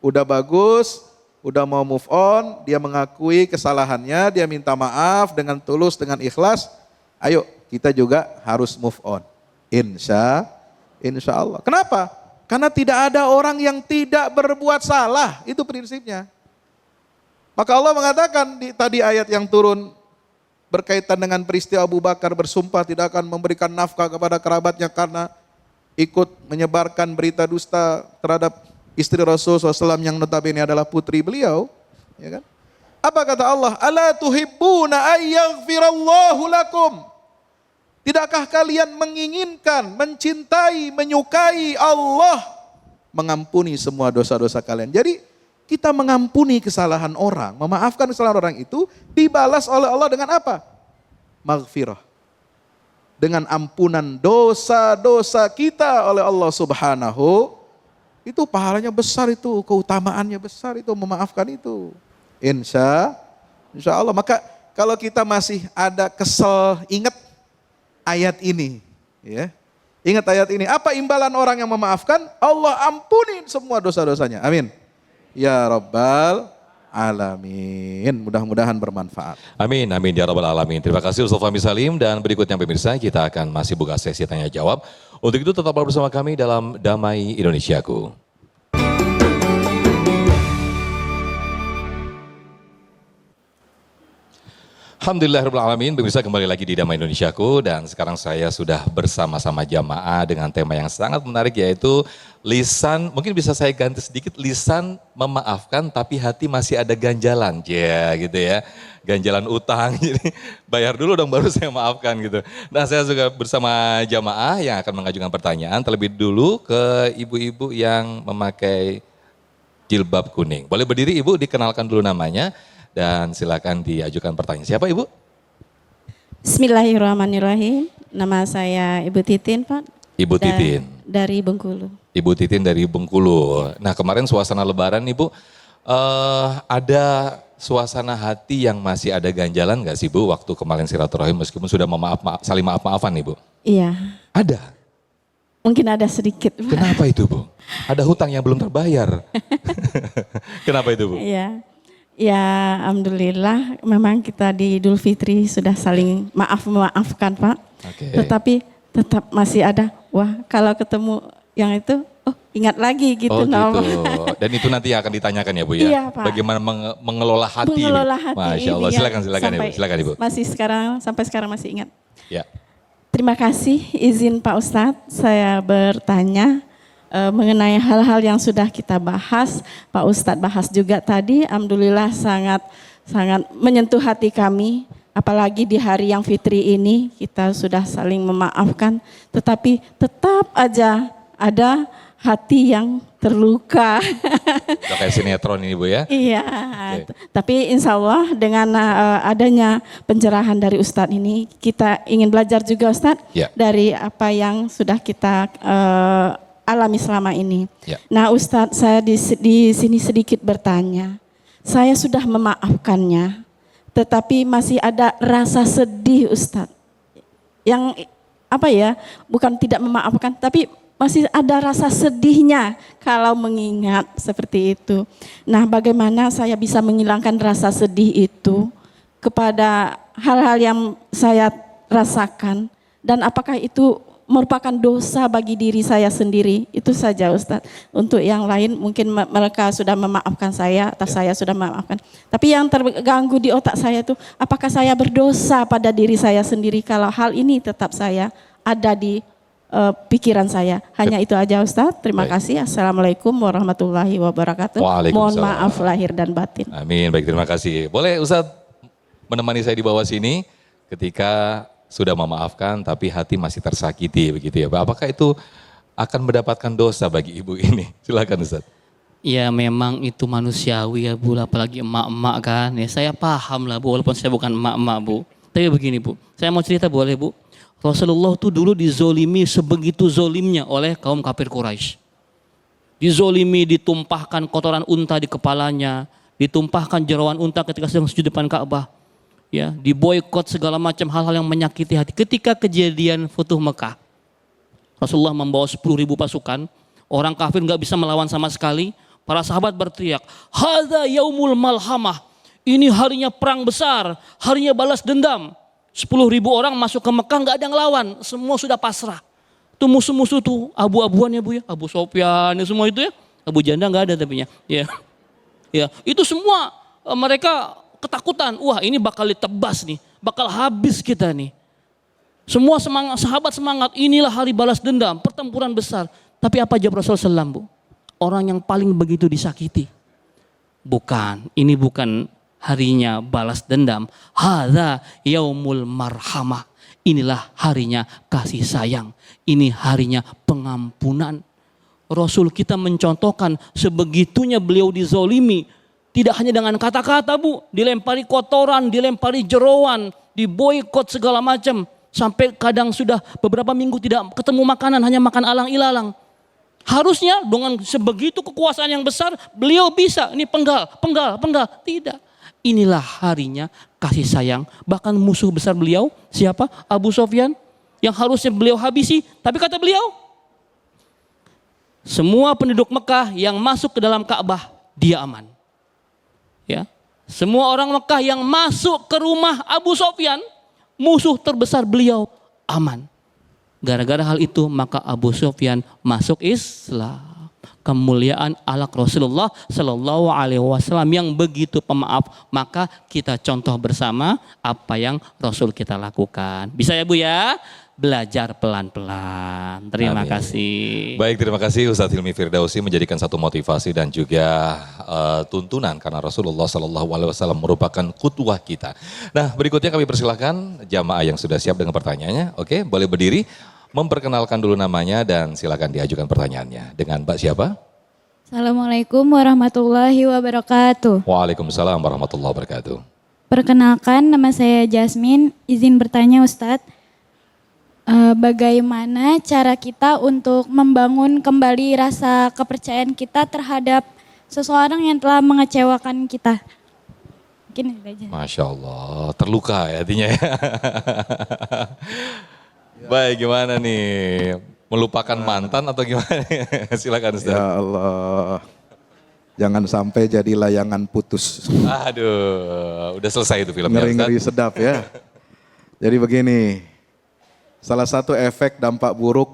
udah bagus, udah mau move on, dia mengakui kesalahannya, dia minta maaf dengan tulus, dengan ikhlas. Ayo, kita juga harus move on. Insya Allah. Kenapa? Karena tidak ada orang yang tidak berbuat salah, itu prinsipnya. Maka Allah mengatakan di tadi ayat yang turun berkaitan dengan peristiwa Abu Bakar bersumpah tidak akan memberikan nafkah kepada kerabatnya karena ikut menyebarkan berita dusta terhadap istri Rasul SAW yang notabene adalah putri beliau. Ya kan? Apa kata Allah? Ala tuhibbuna ayyaghfirallahu lakum. Tidakkah kalian menginginkan, mencintai, menyukai Allah mengampuni semua dosa-dosa kalian? Jadi kita mengampuni kesalahan orang, memaafkan kesalahan orang itu dibalas oleh Allah dengan apa? Maghfirah. Dengan ampunan dosa-dosa kita oleh Allah Subhanahu, itu pahalanya besar itu, keutamaannya besar itu, memaafkan itu. Insya Allah. Maka kalau kita masih ada kesel, ingat ayat ini. Ya. Ingat ayat ini, apa imbalan orang yang memaafkan? Allah ampuni semua dosa-dosanya. Amin. Ya Rabbal Alamin. Mudah-mudahan bermanfaat. Amin, amin ya rabbal alamin. Terima kasih Ustaz Fahmi Salim dan berikutnya pemirsa kita akan masih buka sesi tanya jawab. Untuk itu tetaplah bersama kami dalam Damai Indonesiaku. Alhamdulillahirrahmanirrahim, pemirsa kembali lagi di Damai Indonesiaku dan sekarang saya sudah bersama-sama jamaah dengan tema yang sangat menarik yaitu lisan, mungkin bisa saya ganti sedikit, lisan memaafkan tapi hati masih ada ganjalan, ya gitu ya. Ganjalan utang, jadi bayar dulu dong baru saya maafkan gitu. Nah saya juga bersama jamaah yang akan mengajukan pertanyaan, terlebih dulu ke ibu-ibu yang memakai jilbab kuning. Boleh berdiri ibu, dikenalkan dulu namanya. Dan silakan diajukan pertanyaan. Siapa Ibu? Bismillahirrahmanirrahim. Nama saya Ibu Titin, Pak. Ibu Titin. Dari Bengkulu. Ibu Titin dari Bengkulu. Nah kemarin suasana lebaran Ibu, ada suasana hati yang masih ada ganjalan gak sih Bu waktu kemarin silaturahim meskipun sudah saling maaf-maafan Ibu? Iya. Ada? Mungkin ada sedikit. Pak. Kenapa itu Bu? Ada hutang yang belum terbayar. Kenapa itu Bu? Iya. Ya alhamdulillah memang kita di Idul Fitri sudah saling memaafkan Pak. Okay. Tetapi tetap masih ada, wah kalau ketemu yang itu, oh ingat lagi gitu. Oh gitu. Dan itu nanti akan ditanyakan ya Bu ya? Iya Pak. Bagaimana mengelola hati. Mengelola hati. Masya Allah, silakan Ibu. Silakan Ibu. Sampai sekarang masih ingat. Ya. Terima kasih izin Pak Ustadz saya bertanya. Mengenai hal-hal yang sudah kita bahas, Pak Ustadz bahas juga tadi, alhamdulillah sangat menyentuh hati kami, apalagi di hari yang fitri ini kita sudah saling memaafkan, tetapi tetap aja ada hati yang terluka. Udah kayak sinetron ini Bu ya. Iya, Oke. tapi insya Allah dengan adanya pencerahan dari Ustadz ini, kita ingin belajar juga Ustadz Ya. dari apa yang sudah kita alami selama ini. Ya. Nah Ustadz, saya di sini sedikit bertanya, saya sudah memaafkannya, tetapi masih ada rasa sedih Ustadz. Yang apa ya, bukan tidak memaafkan, tapi masih ada rasa sedihnya kalau mengingat seperti itu. Nah, bagaimana saya bisa menghilangkan rasa sedih itu kepada hal-hal yang saya rasakan, dan apakah itu merupakan dosa bagi diri saya sendiri? Itu saja Ustadz. Untuk yang lain mungkin mereka sudah memaafkan saya atau saya sudah memaafkan. Tapi yang terganggu di otak saya itu, apakah saya berdosa pada diri saya sendiri kalau hal ini tetap saya ada di pikiran saya. Hanya itu aja Ustadz. Terima Baik. kasih. Assalamualaikum warahmatullahi wabarakatuh. Waalaikumsalam. Mohon maaf lahir dan batin. Amin, baik terima kasih. Boleh Ustadz menemani saya di bawah sini ketika sudah memaafkan tapi hati masih tersakiti begitu ya Pak. Apakah itu akan mendapatkan dosa bagi ibu ini? Silakan Ustadz. Ya memang itu manusiawi ya Bu, apalagi emak-emak kan. Ya saya paham lah Bu, walaupun saya bukan emak-emak Bu. Tapi begini Bu, saya mau cerita boleh Bu? Rasulullah tuh dulu dizolimi sebegitu zolimnya oleh kaum kafir Quraisy. Dizolimi, ditumpahkan kotoran unta di kepalanya, ditumpahkan jeroan unta ketika sedang sujud depan Ka'bah. Ya, diboikot segala macam hal-hal yang menyakiti hati. Ketika kejadian Futuh Mekah, Rasulullah membawa 10.000 pasukan, orang kafir nggak bisa melawan sama sekali. Para sahabat berteriak, "Hadza yaumul malhamah." Ini harinya perang besar, harinya balas dendam. 10.000 orang masuk ke Mekah nggak ada yang lawan, semua sudah pasrah. Itu musuh-musuh tuh abu-abuan ya Bu ya, Abu Sofyan ya semua itu ya. Abu Janda nggak ada tapinya. Ya. Ya, itu semua mereka ketakutan. Wah, ini bakal ditebas nih, bakal habis kita nih. Semua semangat, sahabat semangat, inilah hari balas dendam, pertempuran besar. Tapi apa jawab Rasulullah SAW Bu? Orang yang paling begitu disakiti. Bukan, ini bukan harinya balas dendam. Hadza yaumul marhamah. Inilah harinya kasih sayang. Ini harinya pengampunan. Rasul kita mencontohkan sebegitunya beliau dizolimi. Tidak hanya dengan kata-kata Bu. Dilempari kotoran, dilempari jeroan, diboikot segala macam. Sampai kadang sudah beberapa minggu tidak ketemu makanan, hanya makan alang-ilalang. Harusnya dengan sebegitu kekuasaan yang besar, beliau bisa. Ini penggal. Tidak. Inilah harinya kasih sayang. Bahkan musuh besar beliau, siapa? Abu Sofyan. Yang harusnya beliau habisi. Tapi kata beliau, semua penduduk Mekah yang masuk ke dalam Ka'bah, dia aman. Ya, semua orang Mekah yang masuk ke rumah Abu Sofyan, musuh terbesar beliau, aman. Gara-gara hal itu, maka Abu Sofyan masuk Islam. Kemuliaan alak Rasulullah Sallallahu Alaihi Wasallam yang begitu pemaaf, maka kita contoh bersama apa yang Rasul kita lakukan. Bisa ya Bu ya? Belajar pelan-pelan. Terima Amin. kasih. Baik, terima kasih Ustadz Hilmi Firdausi menjadikan satu motivasi dan juga tuntunan karena Rasulullah Sallallahu Alaihi Wasallam merupakan qudwah kita. Nah, berikutnya kami persilahkan jamaah yang sudah siap dengan pertanyaannya. Oke, boleh berdiri. Memperkenalkan dulu namanya dan silakan diajukan pertanyaannya. Dengan Mbak siapa? Assalamualaikum warahmatullahi wabarakatuh. Waalaikumsalam warahmatullahi wabarakatuh. Perkenalkan, nama saya Jasmine. Izin bertanya Ustadz, bagaimana cara kita untuk membangun kembali rasa kepercayaan kita terhadap seseorang yang telah mengecewakan kita? Mungkin itu aja. Masya Allah, terluka ya artinya ya. Baik, gimana nih? Melupakan mantan atau gimana? Silakan Ustaz. Ya Allah, jangan sampai jadi layangan putus. Aduh, udah selesai itu filmnya Ngeri-ngeri Ustaz. sedap ya. Jadi begini, salah satu efek dampak buruk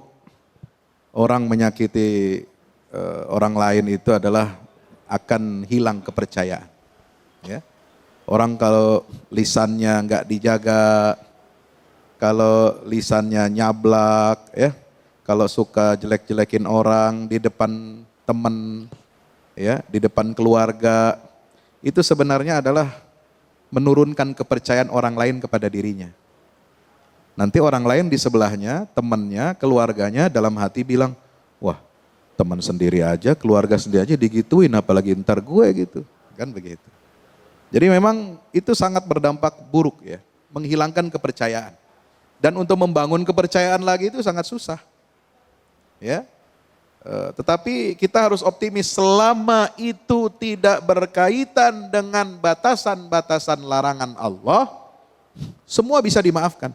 orang menyakiti orang lain itu adalah akan hilang kepercayaan. Ya. Orang kalau lisannya nggak dijaga, kalau lisannya nyablak, ya, kalau suka jelek-jelekin orang di depan teman, ya, di depan keluarga, itu sebenarnya adalah menurunkan kepercayaan orang lain kepada dirinya. Nanti orang lain di sebelahnya, temannya, keluarganya dalam hati bilang, wah Teman sendiri aja, keluarga sendiri aja digituin, apalagi ntar gue gitu. Kan begitu. Jadi memang itu sangat berdampak buruk ya, menghilangkan kepercayaan. Dan untuk membangun kepercayaan lagi itu sangat susah. Ya. Tetapi kita harus optimis selama itu tidak berkaitan dengan batasan-batasan larangan Allah, semua bisa dimaafkan.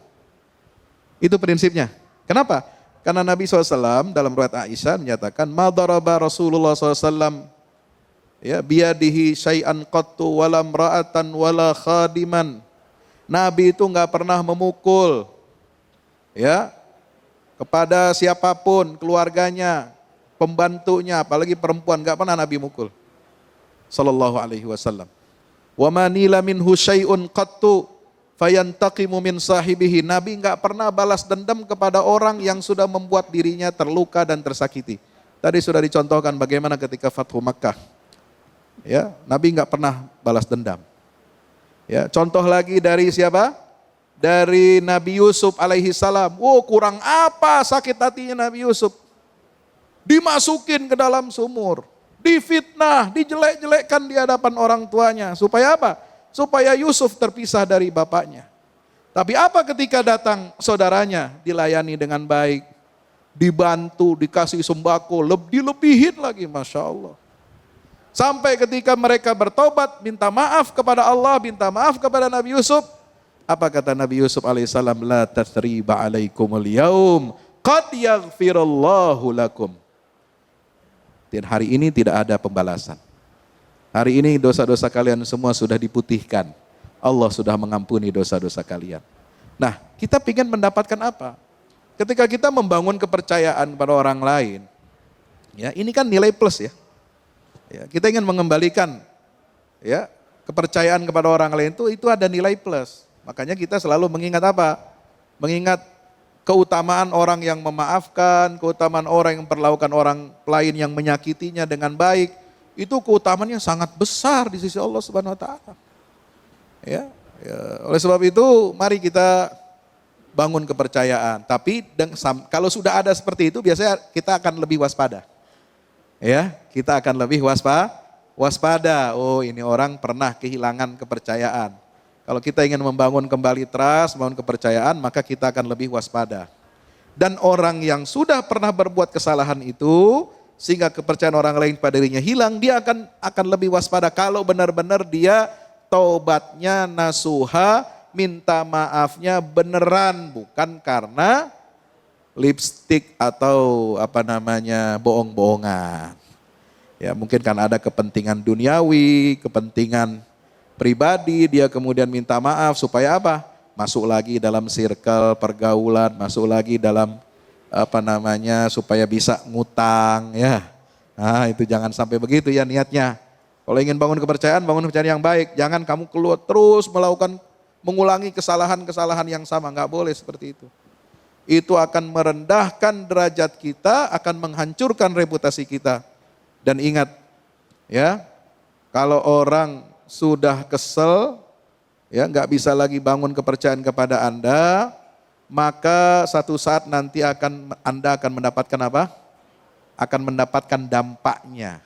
Itu prinsipnya. Kenapa? Karena Nabi SAW dalam riwayat Aisyah menyatakan, ma daraba Rasulullah SAW ya biyadihi syai'an qattu wala imra'atan wala khadiman. Nabi itu enggak pernah memukul ya kepada siapapun, keluarganya, pembantunya, apalagi perempuan, enggak pernah Nabi mukul. Sallallahu alaihi wasallam. Wa ma nila minhu syai'un qattu fayantaqimu min sahibihi. Nabi enggak pernah balas dendam kepada orang yang sudah membuat dirinya terluka dan tersakiti. Tadi sudah dicontohkan bagaimana ketika Fathu Makkah. Ya, Nabi enggak pernah balas dendam. Ya, contoh lagi dari siapa? Dari Nabi Yusuf alaihi salam. Oh, kurang apa sakit hatinya Nabi Yusuf? Dimasukin ke dalam sumur, difitnah, dijelek-jelekkan di hadapan orang tuanya. Supaya apa? Supaya Yusuf terpisah dari bapaknya. Tapi apa ketika datang saudaranya, dilayani dengan baik, dibantu, dikasih sembako, dilebihin lagi, Masya Allah. Sampai ketika mereka bertobat, minta maaf kepada Allah, minta maaf kepada Nabi Yusuf. Apa kata Nabi Yusuf alaihissalam? La tathriba alaikumul yaum, qad yaghfirallahu lakum. Dan hari ini tidak ada pembalasan. Hari ini dosa-dosa kalian semua sudah diputihkan. Allah sudah mengampuni dosa-dosa kalian. Nah, kita ingin mendapatkan apa? Ketika kita membangun kepercayaan pada orang lain, ya ini kan nilai plus ya. Ya, kita ingin mengembalikan ya kepercayaan kepada orang lain itu ada nilai plus. Makanya kita selalu mengingat apa? Mengingat keutamaan orang yang memaafkan, keutamaan orang yang memperlakukan orang lain yang menyakitinya dengan baik. Itu keutamaannya sangat besar di sisi Allah Subhanahu wa taala. Ya, oleh sebab itu mari kita bangun kepercayaan. Tapi kalau sudah ada seperti itu biasanya kita akan lebih waspada. Ya, kita akan lebih waspada. Oh, ini orang pernah kehilangan kepercayaan. Kalau kita ingin membangun kembali trust, membangun kepercayaan, maka kita akan lebih waspada. Dan orang yang sudah pernah berbuat kesalahan itu, sehingga kepercayaan orang lain pada dirinya hilang, dia akan lebih waspada kalau benar-benar dia taubatnya nasuha, minta maafnya beneran, bukan karena lipstik atau bohong-bohongan. Ya, mungkin kan ada kepentingan duniawi, kepentingan pribadi, dia kemudian minta maaf supaya apa? Masuk lagi dalam circle pergaulan, masuk lagi dalam supaya bisa ngutang ya. Nah, itu jangan sampai begitu ya niatnya. Kalau ingin bangun kepercayaan yang baik. Jangan kamu keluar terus mengulangi kesalahan-kesalahan yang sama, nggak boleh seperti itu. Itu akan merendahkan derajat kita, akan menghancurkan reputasi kita. Dan ingat ya, kalau orang sudah kesel ya nggak bisa lagi bangun kepercayaan kepada Anda, maka satu saat nanti Anda akan mendapatkan apa? Akan mendapatkan dampaknya.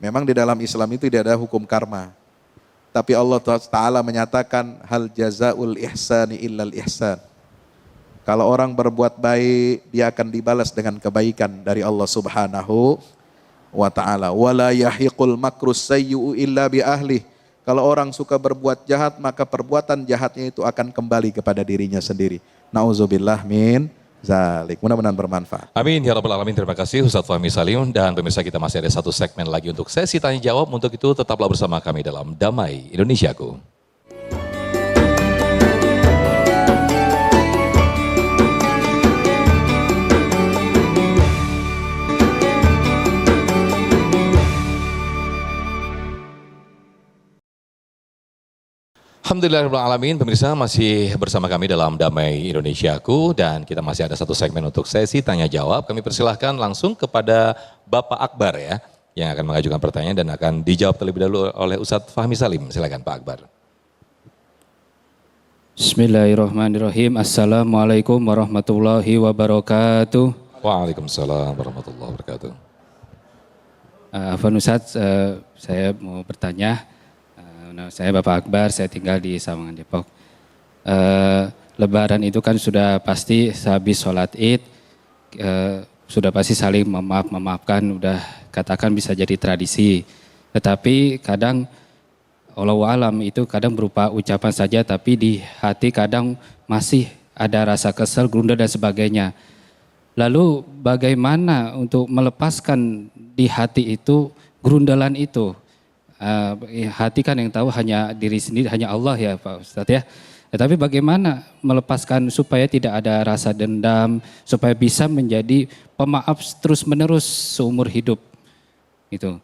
Memang di dalam Islam itu tidak ada hukum karma. Tapi Allah Ta'ala menyatakan hal jazaul ihsani illal ihsan. Kalau orang berbuat baik, dia akan dibalas dengan kebaikan dari Allah Subhanahu wa Ta'ala. Wala yahiqul makrus sayyi'u illa bi ahli. Kalau orang suka berbuat jahat, maka perbuatan jahatnya itu akan kembali kepada dirinya sendiri. Nauzubillah min zalik. Mudah-mudahan bermanfaat. Amin ya rabbal alamin. Terima kasih Ustaz Fahmi Salim, dan pemirsa kita masih ada satu segmen lagi untuk sesi tanya jawab. Untuk itu tetaplah bersama kami dalam Damai Indonesiaku. Alhamdulillahirrahmanirrahim, pemirsa masih bersama kami dalam Damai Indonesiaku, dan kita masih ada satu segmen untuk sesi tanya jawab. Kami persilahkan langsung kepada Bapak Akbar ya, yang akan mengajukan pertanyaan dan akan dijawab terlebih dahulu oleh Ustadz Fahmi Salim. Silakan Pak Akbar. Bismillahirrahmanirrahim. Assalamualaikum warahmatullahi wabarakatuh. Waalaikumsalam warahmatullahi wabarakatuh. Afwan Ustadz, saya mau bertanya. Nama saya Bapak Akbar, saya tinggal di Sawangan Depok. Lebaran itu kan sudah pasti sehabis sholat Id, sudah pasti saling memaafkan, udah katakan bisa jadi tradisi. Tetapi kadang Allahu alam itu kadang berupa ucapan saja, tapi di hati kadang masih ada rasa kesel, gundah dan sebagainya. Lalu bagaimana untuk melepaskan di hati itu gerundalan itu? Hati kan yang tahu hanya diri sendiri, hanya Allah ya Pak Ustadz ya. Tetapi bagaimana melepaskan supaya tidak ada rasa dendam, supaya bisa menjadi pemaaf terus menerus seumur hidup gitu.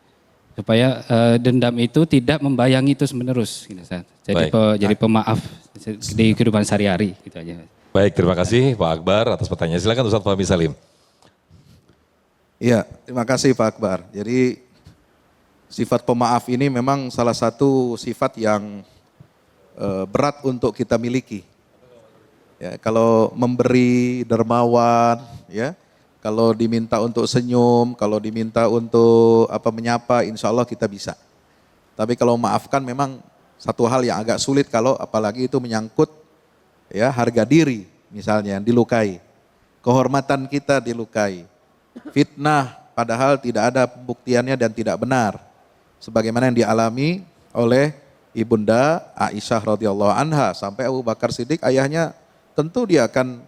Supaya dendam itu tidak membayangi terus menerus gitu, Ustadz. Jadi pemaaf di kehidupan sehari-hari gitu aja. Baik, terima kasih Pak Akbar atas pertanyaan. Silakan Ustaz Fahmi Salim. Iya, terima kasih Pak Akbar. Jadi sifat pemaaf ini memang salah satu sifat yang berat untuk kita miliki. Ya, kalau memberi dermawan, ya, kalau diminta untuk senyum, kalau diminta untuk menyapa, insya Allah kita bisa. Tapi kalau maafkan memang satu hal yang agak sulit kalau apalagi itu menyangkut ya harga diri misalnya yang dilukai, kehormatan kita dilukai, fitnah padahal tidak ada pembuktiannya dan tidak benar, sebagaimana yang dialami oleh Ibunda Aisyah radhiyallahu anha, sampai Abu Bakar Siddiq ayahnya tentu dia akan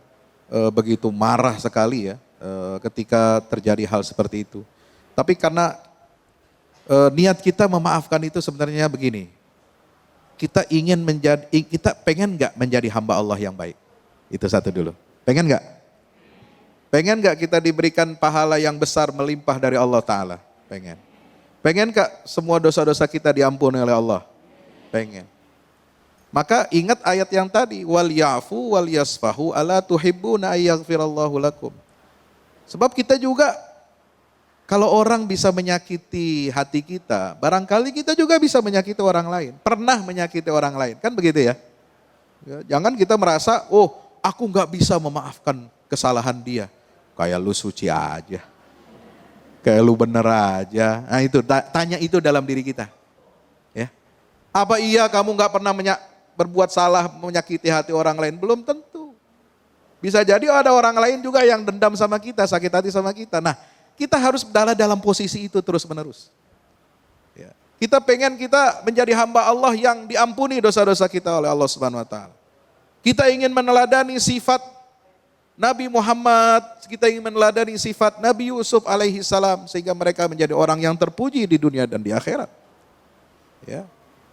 begitu marah sekali ya ketika terjadi hal seperti itu. Tapi karena niat kita memaafkan itu sebenarnya begini, kita pengen nggak menjadi hamba Allah yang baik? Itu satu dulu. Pengen nggak? Pengen nggak kita diberikan pahala yang besar melimpah dari Allah Ta'ala? Pengen. Pengen nggak semua dosa-dosa kita diampuni oleh Allah? Pengen. Maka ingat ayat yang tadi, wal ya'fu wal yasfahu ala tuhibbuna ayyaghfirallahu lakum. Sebab kita juga kalau orang bisa menyakiti hati kita, barangkali kita juga bisa menyakiti orang lain. Pernah menyakiti orang lain, kan begitu ya? Jangan kita merasa, oh aku nggak bisa memaafkan kesalahan dia. Kayak lu suci aja, kayak lu bener aja. Nah itu, tanya itu dalam diri kita. Ya, apa iya kamu nggak pernah berbuat salah menyakiti hati orang lain? Belum tentu. Bisa jadi ada orang lain juga yang dendam sama kita, sakit hati sama kita. Nah, kita harus berada dalam posisi itu terus menerus. Ya. Kita pengen kita menjadi hamba Allah yang diampuni dosa-dosa kita oleh Allah Subhanahu Wa Taala. Kita ingin meneladani sifat Nabi Muhammad, kita ingin meneladani sifat Nabi Yusuf alaihi salam sehingga mereka menjadi orang yang terpuji di dunia dan di akhirat. Ya.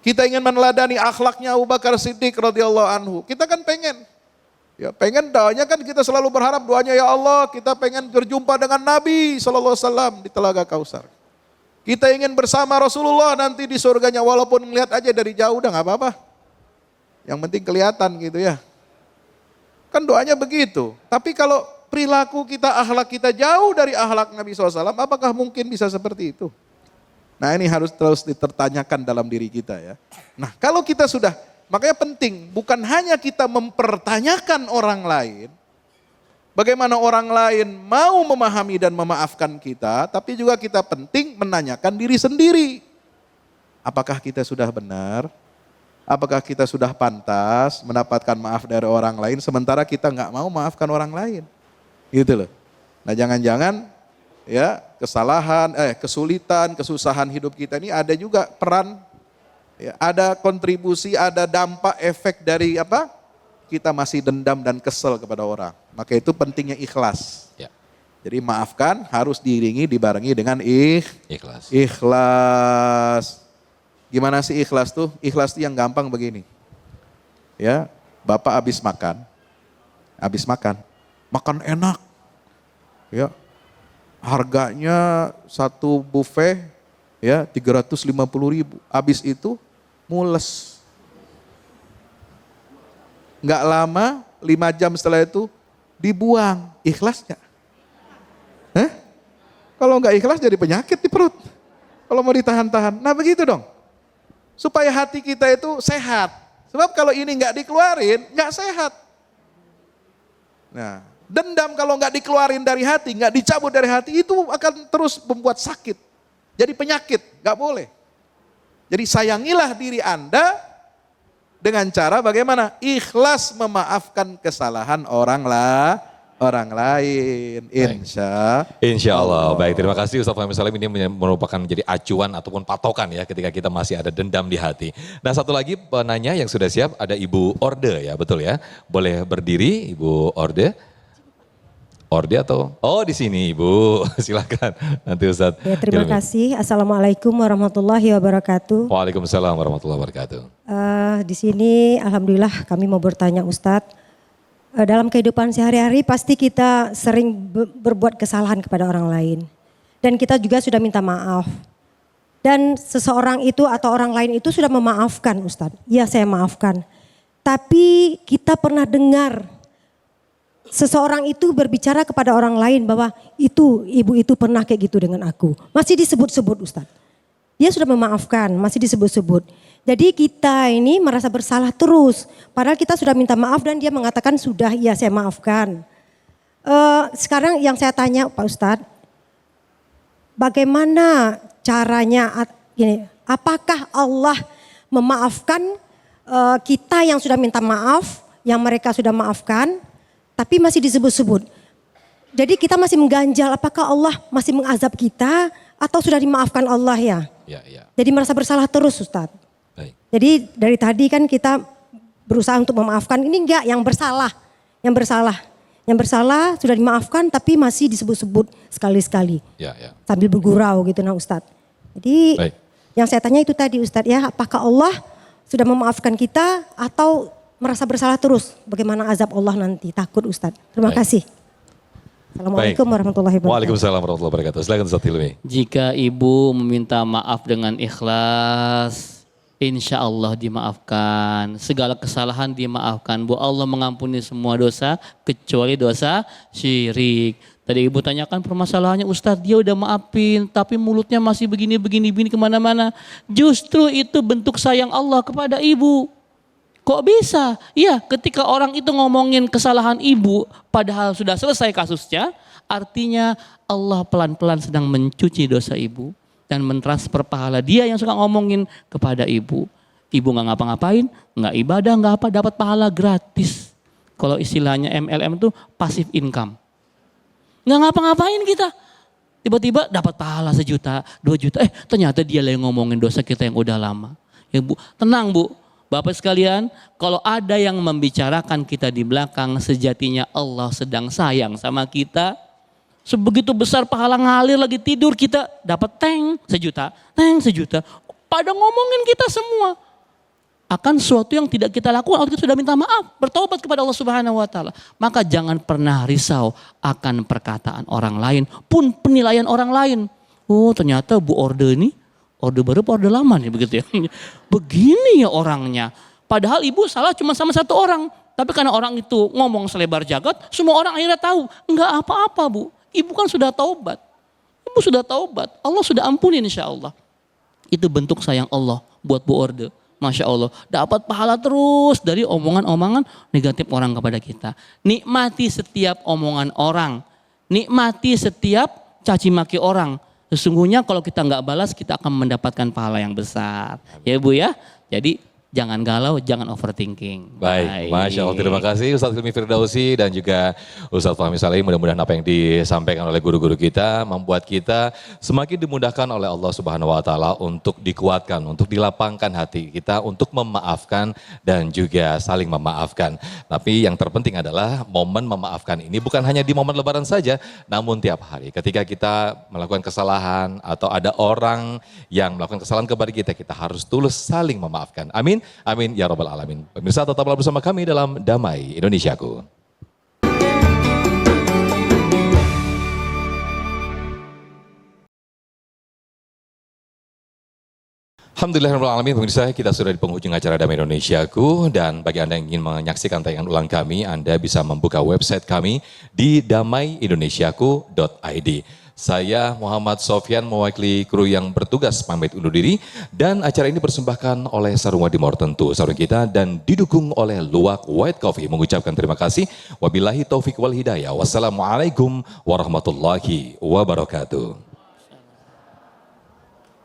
Kita ingin meneladani akhlaknya Abu Bakar Siddiq radhiyallahu anhu. Kita kan pengen. Ya, pengen doanya kan kita selalu berharap doanya ya Allah, kita pengen berjumpa dengan Nabi sallallahu alaihi wasallam di Telaga Kausar. Kita ingin bersama Rasulullah nanti di surganya walaupun ngelihat aja dari jauh udah nggak apa-apa. Yang penting kelihatan gitu ya. Kan doanya begitu. Tapi kalau perilaku kita, akhlak kita jauh dari akhlak Nabi SAW, apakah mungkin bisa seperti itu? Nah ini harus terus dipertanyakan dalam diri kita ya. Nah kalau kita sudah, makanya penting bukan hanya kita mempertanyakan orang lain, bagaimana orang lain mau memahami dan memaafkan kita, tapi juga kita penting menanyakan diri sendiri. Apakah kita sudah benar? Apakah kita sudah pantas mendapatkan maaf dari orang lain sementara kita nggak mau maafkan orang lain? Gitu loh. Nah jangan-jangan ya kesalahan, kesulitan, kesusahan hidup kita ini ada juga peran, ya, ada kontribusi, ada dampak efek dari apa? Kita masih dendam dan kesel kepada orang. Maka itu pentingnya ikhlas. Ya. Jadi maafkan harus dibarengi dengan Ikhlas. Ikhlas. Gimana sih ikhlas tuh? Ikhlas tuh yang gampang begini. Ya, Bapak habis makan enak. Ya. Harganya satu buffet ya 350.000. Habis itu mules. Enggak lama, 5 jam setelah itu dibuang. Ikhlas gak? Kalau enggak ikhlas jadi penyakit di perut. Kalau mau ditahan-tahan. Nah begitu dong. Supaya hati kita itu sehat. Sebab kalau ini enggak dikeluarin, enggak sehat. Nah, Dendam kalau nggak dikeluarin dari hati, nggak dicabut dari hati, itu akan terus membuat sakit. Jadi penyakit, nggak boleh. Jadi sayangilah diri Anda dengan cara bagaimana? Ikhlas memaafkan kesalahan orang lain. Insya Allah. Baik, terima kasih Ustaz Fahmi Salim, ini merupakan menjadi acuan ataupun patokan ya ketika kita masih ada dendam di hati. Nah, satu lagi penanya yang sudah siap, ada Ibu Orde ya, betul ya? Boleh berdiri Ibu Orde? Orde atau? Oh, di sini Ibu, silakan. Nanti Ustaz. Ya, terima kasih. Assalamualaikum warahmatullahi wabarakatuh. Waalaikumsalam warahmatullahi wabarakatuh. Di sini alhamdulillah kami mau bertanya Ustadz. Dalam kehidupan sehari-hari pasti kita sering berbuat kesalahan kepada orang lain. Dan kita juga sudah minta maaf. Dan seseorang itu atau orang lain itu sudah memaafkan Ustadz. Iya, saya maafkan. Tapi kita pernah dengar seseorang itu berbicara kepada orang lain bahwa ibu itu pernah kayak gitu dengan aku. Masih disebut-sebut Ustadz. Dia sudah memaafkan, masih disebut-sebut. Jadi kita ini merasa bersalah terus. Padahal kita sudah minta maaf dan dia mengatakan sudah, iya saya maafkan. Sekarang yang saya tanya Pak Ustadz, bagaimana caranya, apakah Allah memaafkan kita yang sudah minta maaf, yang mereka sudah maafkan, tapi masih disebut-sebut. Jadi kita masih mengganjal apakah Allah masih mengazab kita atau sudah dimaafkan Allah ya? Ya. Jadi merasa bersalah terus Ustadz. Baik. Jadi dari tadi kan kita berusaha untuk memaafkan, ini enggak yang bersalah. Yang bersalah sudah dimaafkan tapi masih disebut-sebut sekali-sekali. Ya. Sambil bergurau gitu nah Ustadz. Jadi Baik. yang saya tanya itu tadi Ustadz ya, apakah Allah sudah memaafkan kita atau merasa bersalah terus, bagaimana azab Allah nanti, takut Ustadz. Terima kasih. Assalamualaikum warahmatullahi wabarakatuh. Waalaikumsalam warahmatullahi wabarakatuh. Silakan Ustaz Hilmi. Jika ibu meminta maaf dengan ikhlas, insya Allah dimaafkan. Segala kesalahan dimaafkan. Bu, Allah mengampuni semua dosa kecuali dosa syirik. Tadi ibu tanyakan permasalahannya, Ustadz dia udah maafin tapi mulutnya masih begini kemana-mana. Justru itu bentuk sayang Allah kepada ibu. Kok bisa? Iya, ketika orang itu ngomongin kesalahan ibu padahal sudah selesai kasusnya, artinya Allah pelan-pelan sedang mencuci dosa ibu dan mentransfer pahala dia yang suka ngomongin kepada ibu. Ibu nggak ngapa-ngapain, nggak ibadah, nggak apa, dapat pahala gratis. Kalau istilahnya MLM itu passive income. Nggak ngapa-ngapain kita, tiba-tiba dapat pahala 1 juta, 2 juta. Ternyata dia yang ngomongin dosa kita yang udah lama. Ya Bu, tenang Bu. Bapak sekalian, kalau ada yang membicarakan kita di belakang, sejatinya Allah sedang sayang sama kita. Sebegitu besar pahala ngalir lagi tidur kita dapat 1 juta. Pada ngomongin kita semua. Akan sesuatu yang tidak kita lakukan, kalau kita sudah minta maaf, bertobat kepada Allah Subhanahu wa taala. Maka jangan pernah risau akan perkataan orang lain, pun penilaian orang lain. Oh, ternyata Bu Orde ini orde baru apa orde lama nih begitu ya. Begini ya orangnya. Padahal ibu salah cuma sama 1 orang. Tapi karena orang itu ngomong selebar jagat, semua orang akhirnya tahu. Enggak apa-apa Bu. Ibu kan sudah taubat. Ibu sudah taubat. Allah sudah ampuni insya Allah. Itu bentuk sayang Allah buat Bu Orde. Masya Allah. Dapat pahala terus dari omongan-omongan negatif orang kepada kita. Nikmati setiap omongan orang. Nikmati setiap caci maki orang. Sesungguhnya kalau kita nggak balas kita akan mendapatkan pahala yang besar. Ya Bu ya. Jadi jangan galau, jangan overthinking. Baik, Masya Allah. Terima kasih Ustaz Hilmi Firdausi dan juga Ustaz Fahmi Salim. Mudah-mudahan apa yang disampaikan oleh guru-guru kita membuat kita semakin dimudahkan oleh Allah Subhanahu wa taala untuk dikuatkan, untuk dilapangkan hati kita, untuk memaafkan dan juga saling memaafkan. Tapi yang terpenting adalah momen memaafkan ini bukan hanya di momen lebaran saja, namun tiap hari. Ketika kita melakukan kesalahan atau ada orang yang melakukan kesalahan kepada kita, kita harus tulus saling memaafkan. Amin. Amin ya rabbal alamin. Pemirsa tetaplah bersama kami dalam Damai Indonesiaku. Alhamdulillahirrahmanirrahim. Pemirsa, kita sudah di penghujung acara Damai Indonesiaku, dan bagi Anda yang ingin menyaksikan tayangan ulang kami, Anda bisa membuka website kami di damaiindonesiaku.id. Saya Muhammad Sofyan mewakili kru yang bertugas pamit undur diri dan acara ini dipersembahkan oleh Sarung Wadimor tentu sarung kita dan didukung oleh Luwak White Coffee mengucapkan terima kasih. Wabillahi taufik wal hidayah. Wassalamualaikum warahmatullahi wabarakatuh.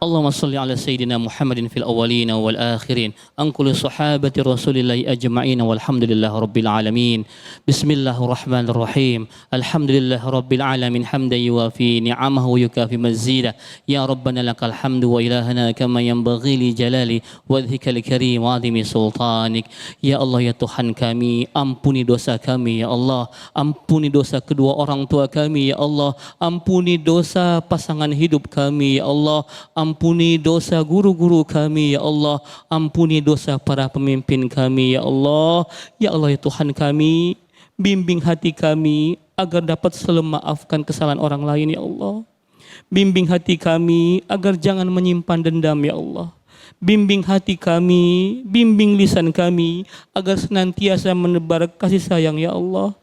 اللهم صل على سيدنا محمد في الأولين والآخرين أنقل صحابة رسول الله أجمعين والحمد لله رب العالمين بسم الله الرحمن الرحيم الحمد لله رب العالمين حمدا يوافي نعمه ويكافي مزيدا يا ربنا لك الحمد وإلهنا كما ينبغي لجلال وجهك الكريم وعظيم سلطانك يا الله ya Tuhan kami ampuni dosa kami ya Allah ampuni dosa kedua orang tua kami ya Allah ampuni dosa pasangan hidup kami ya Allah ampuni dosa guru-guru kami ya Allah ampuni dosa para pemimpin kami ya Allah ya Tuhan kami bimbing hati kami agar dapat selalu memaafkan kesalahan orang lain ya Allah bimbing hati kami agar jangan menyimpan dendam ya Allah bimbing hati kami bimbing lisan kami agar senantiasa menebar kasih sayang ya Allah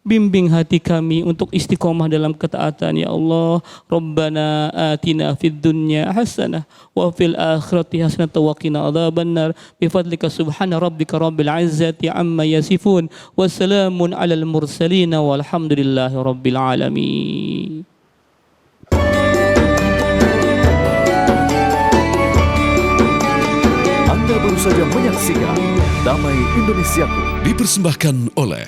bimbing hati kami untuk istiqomah dalam ketaatan ya Allah. Rabbana atina fid dunya hasanah wa fil akhirati hasanah wa qina adzabannar. Bi fadlika subhana rabbika rabbil izzati amma yasifun. Wassalamun alal mursalin walhamdulillahi rabbil alamin. Anda baru saja menyaksikan Damai Indonesiaku dipersembahkan oleh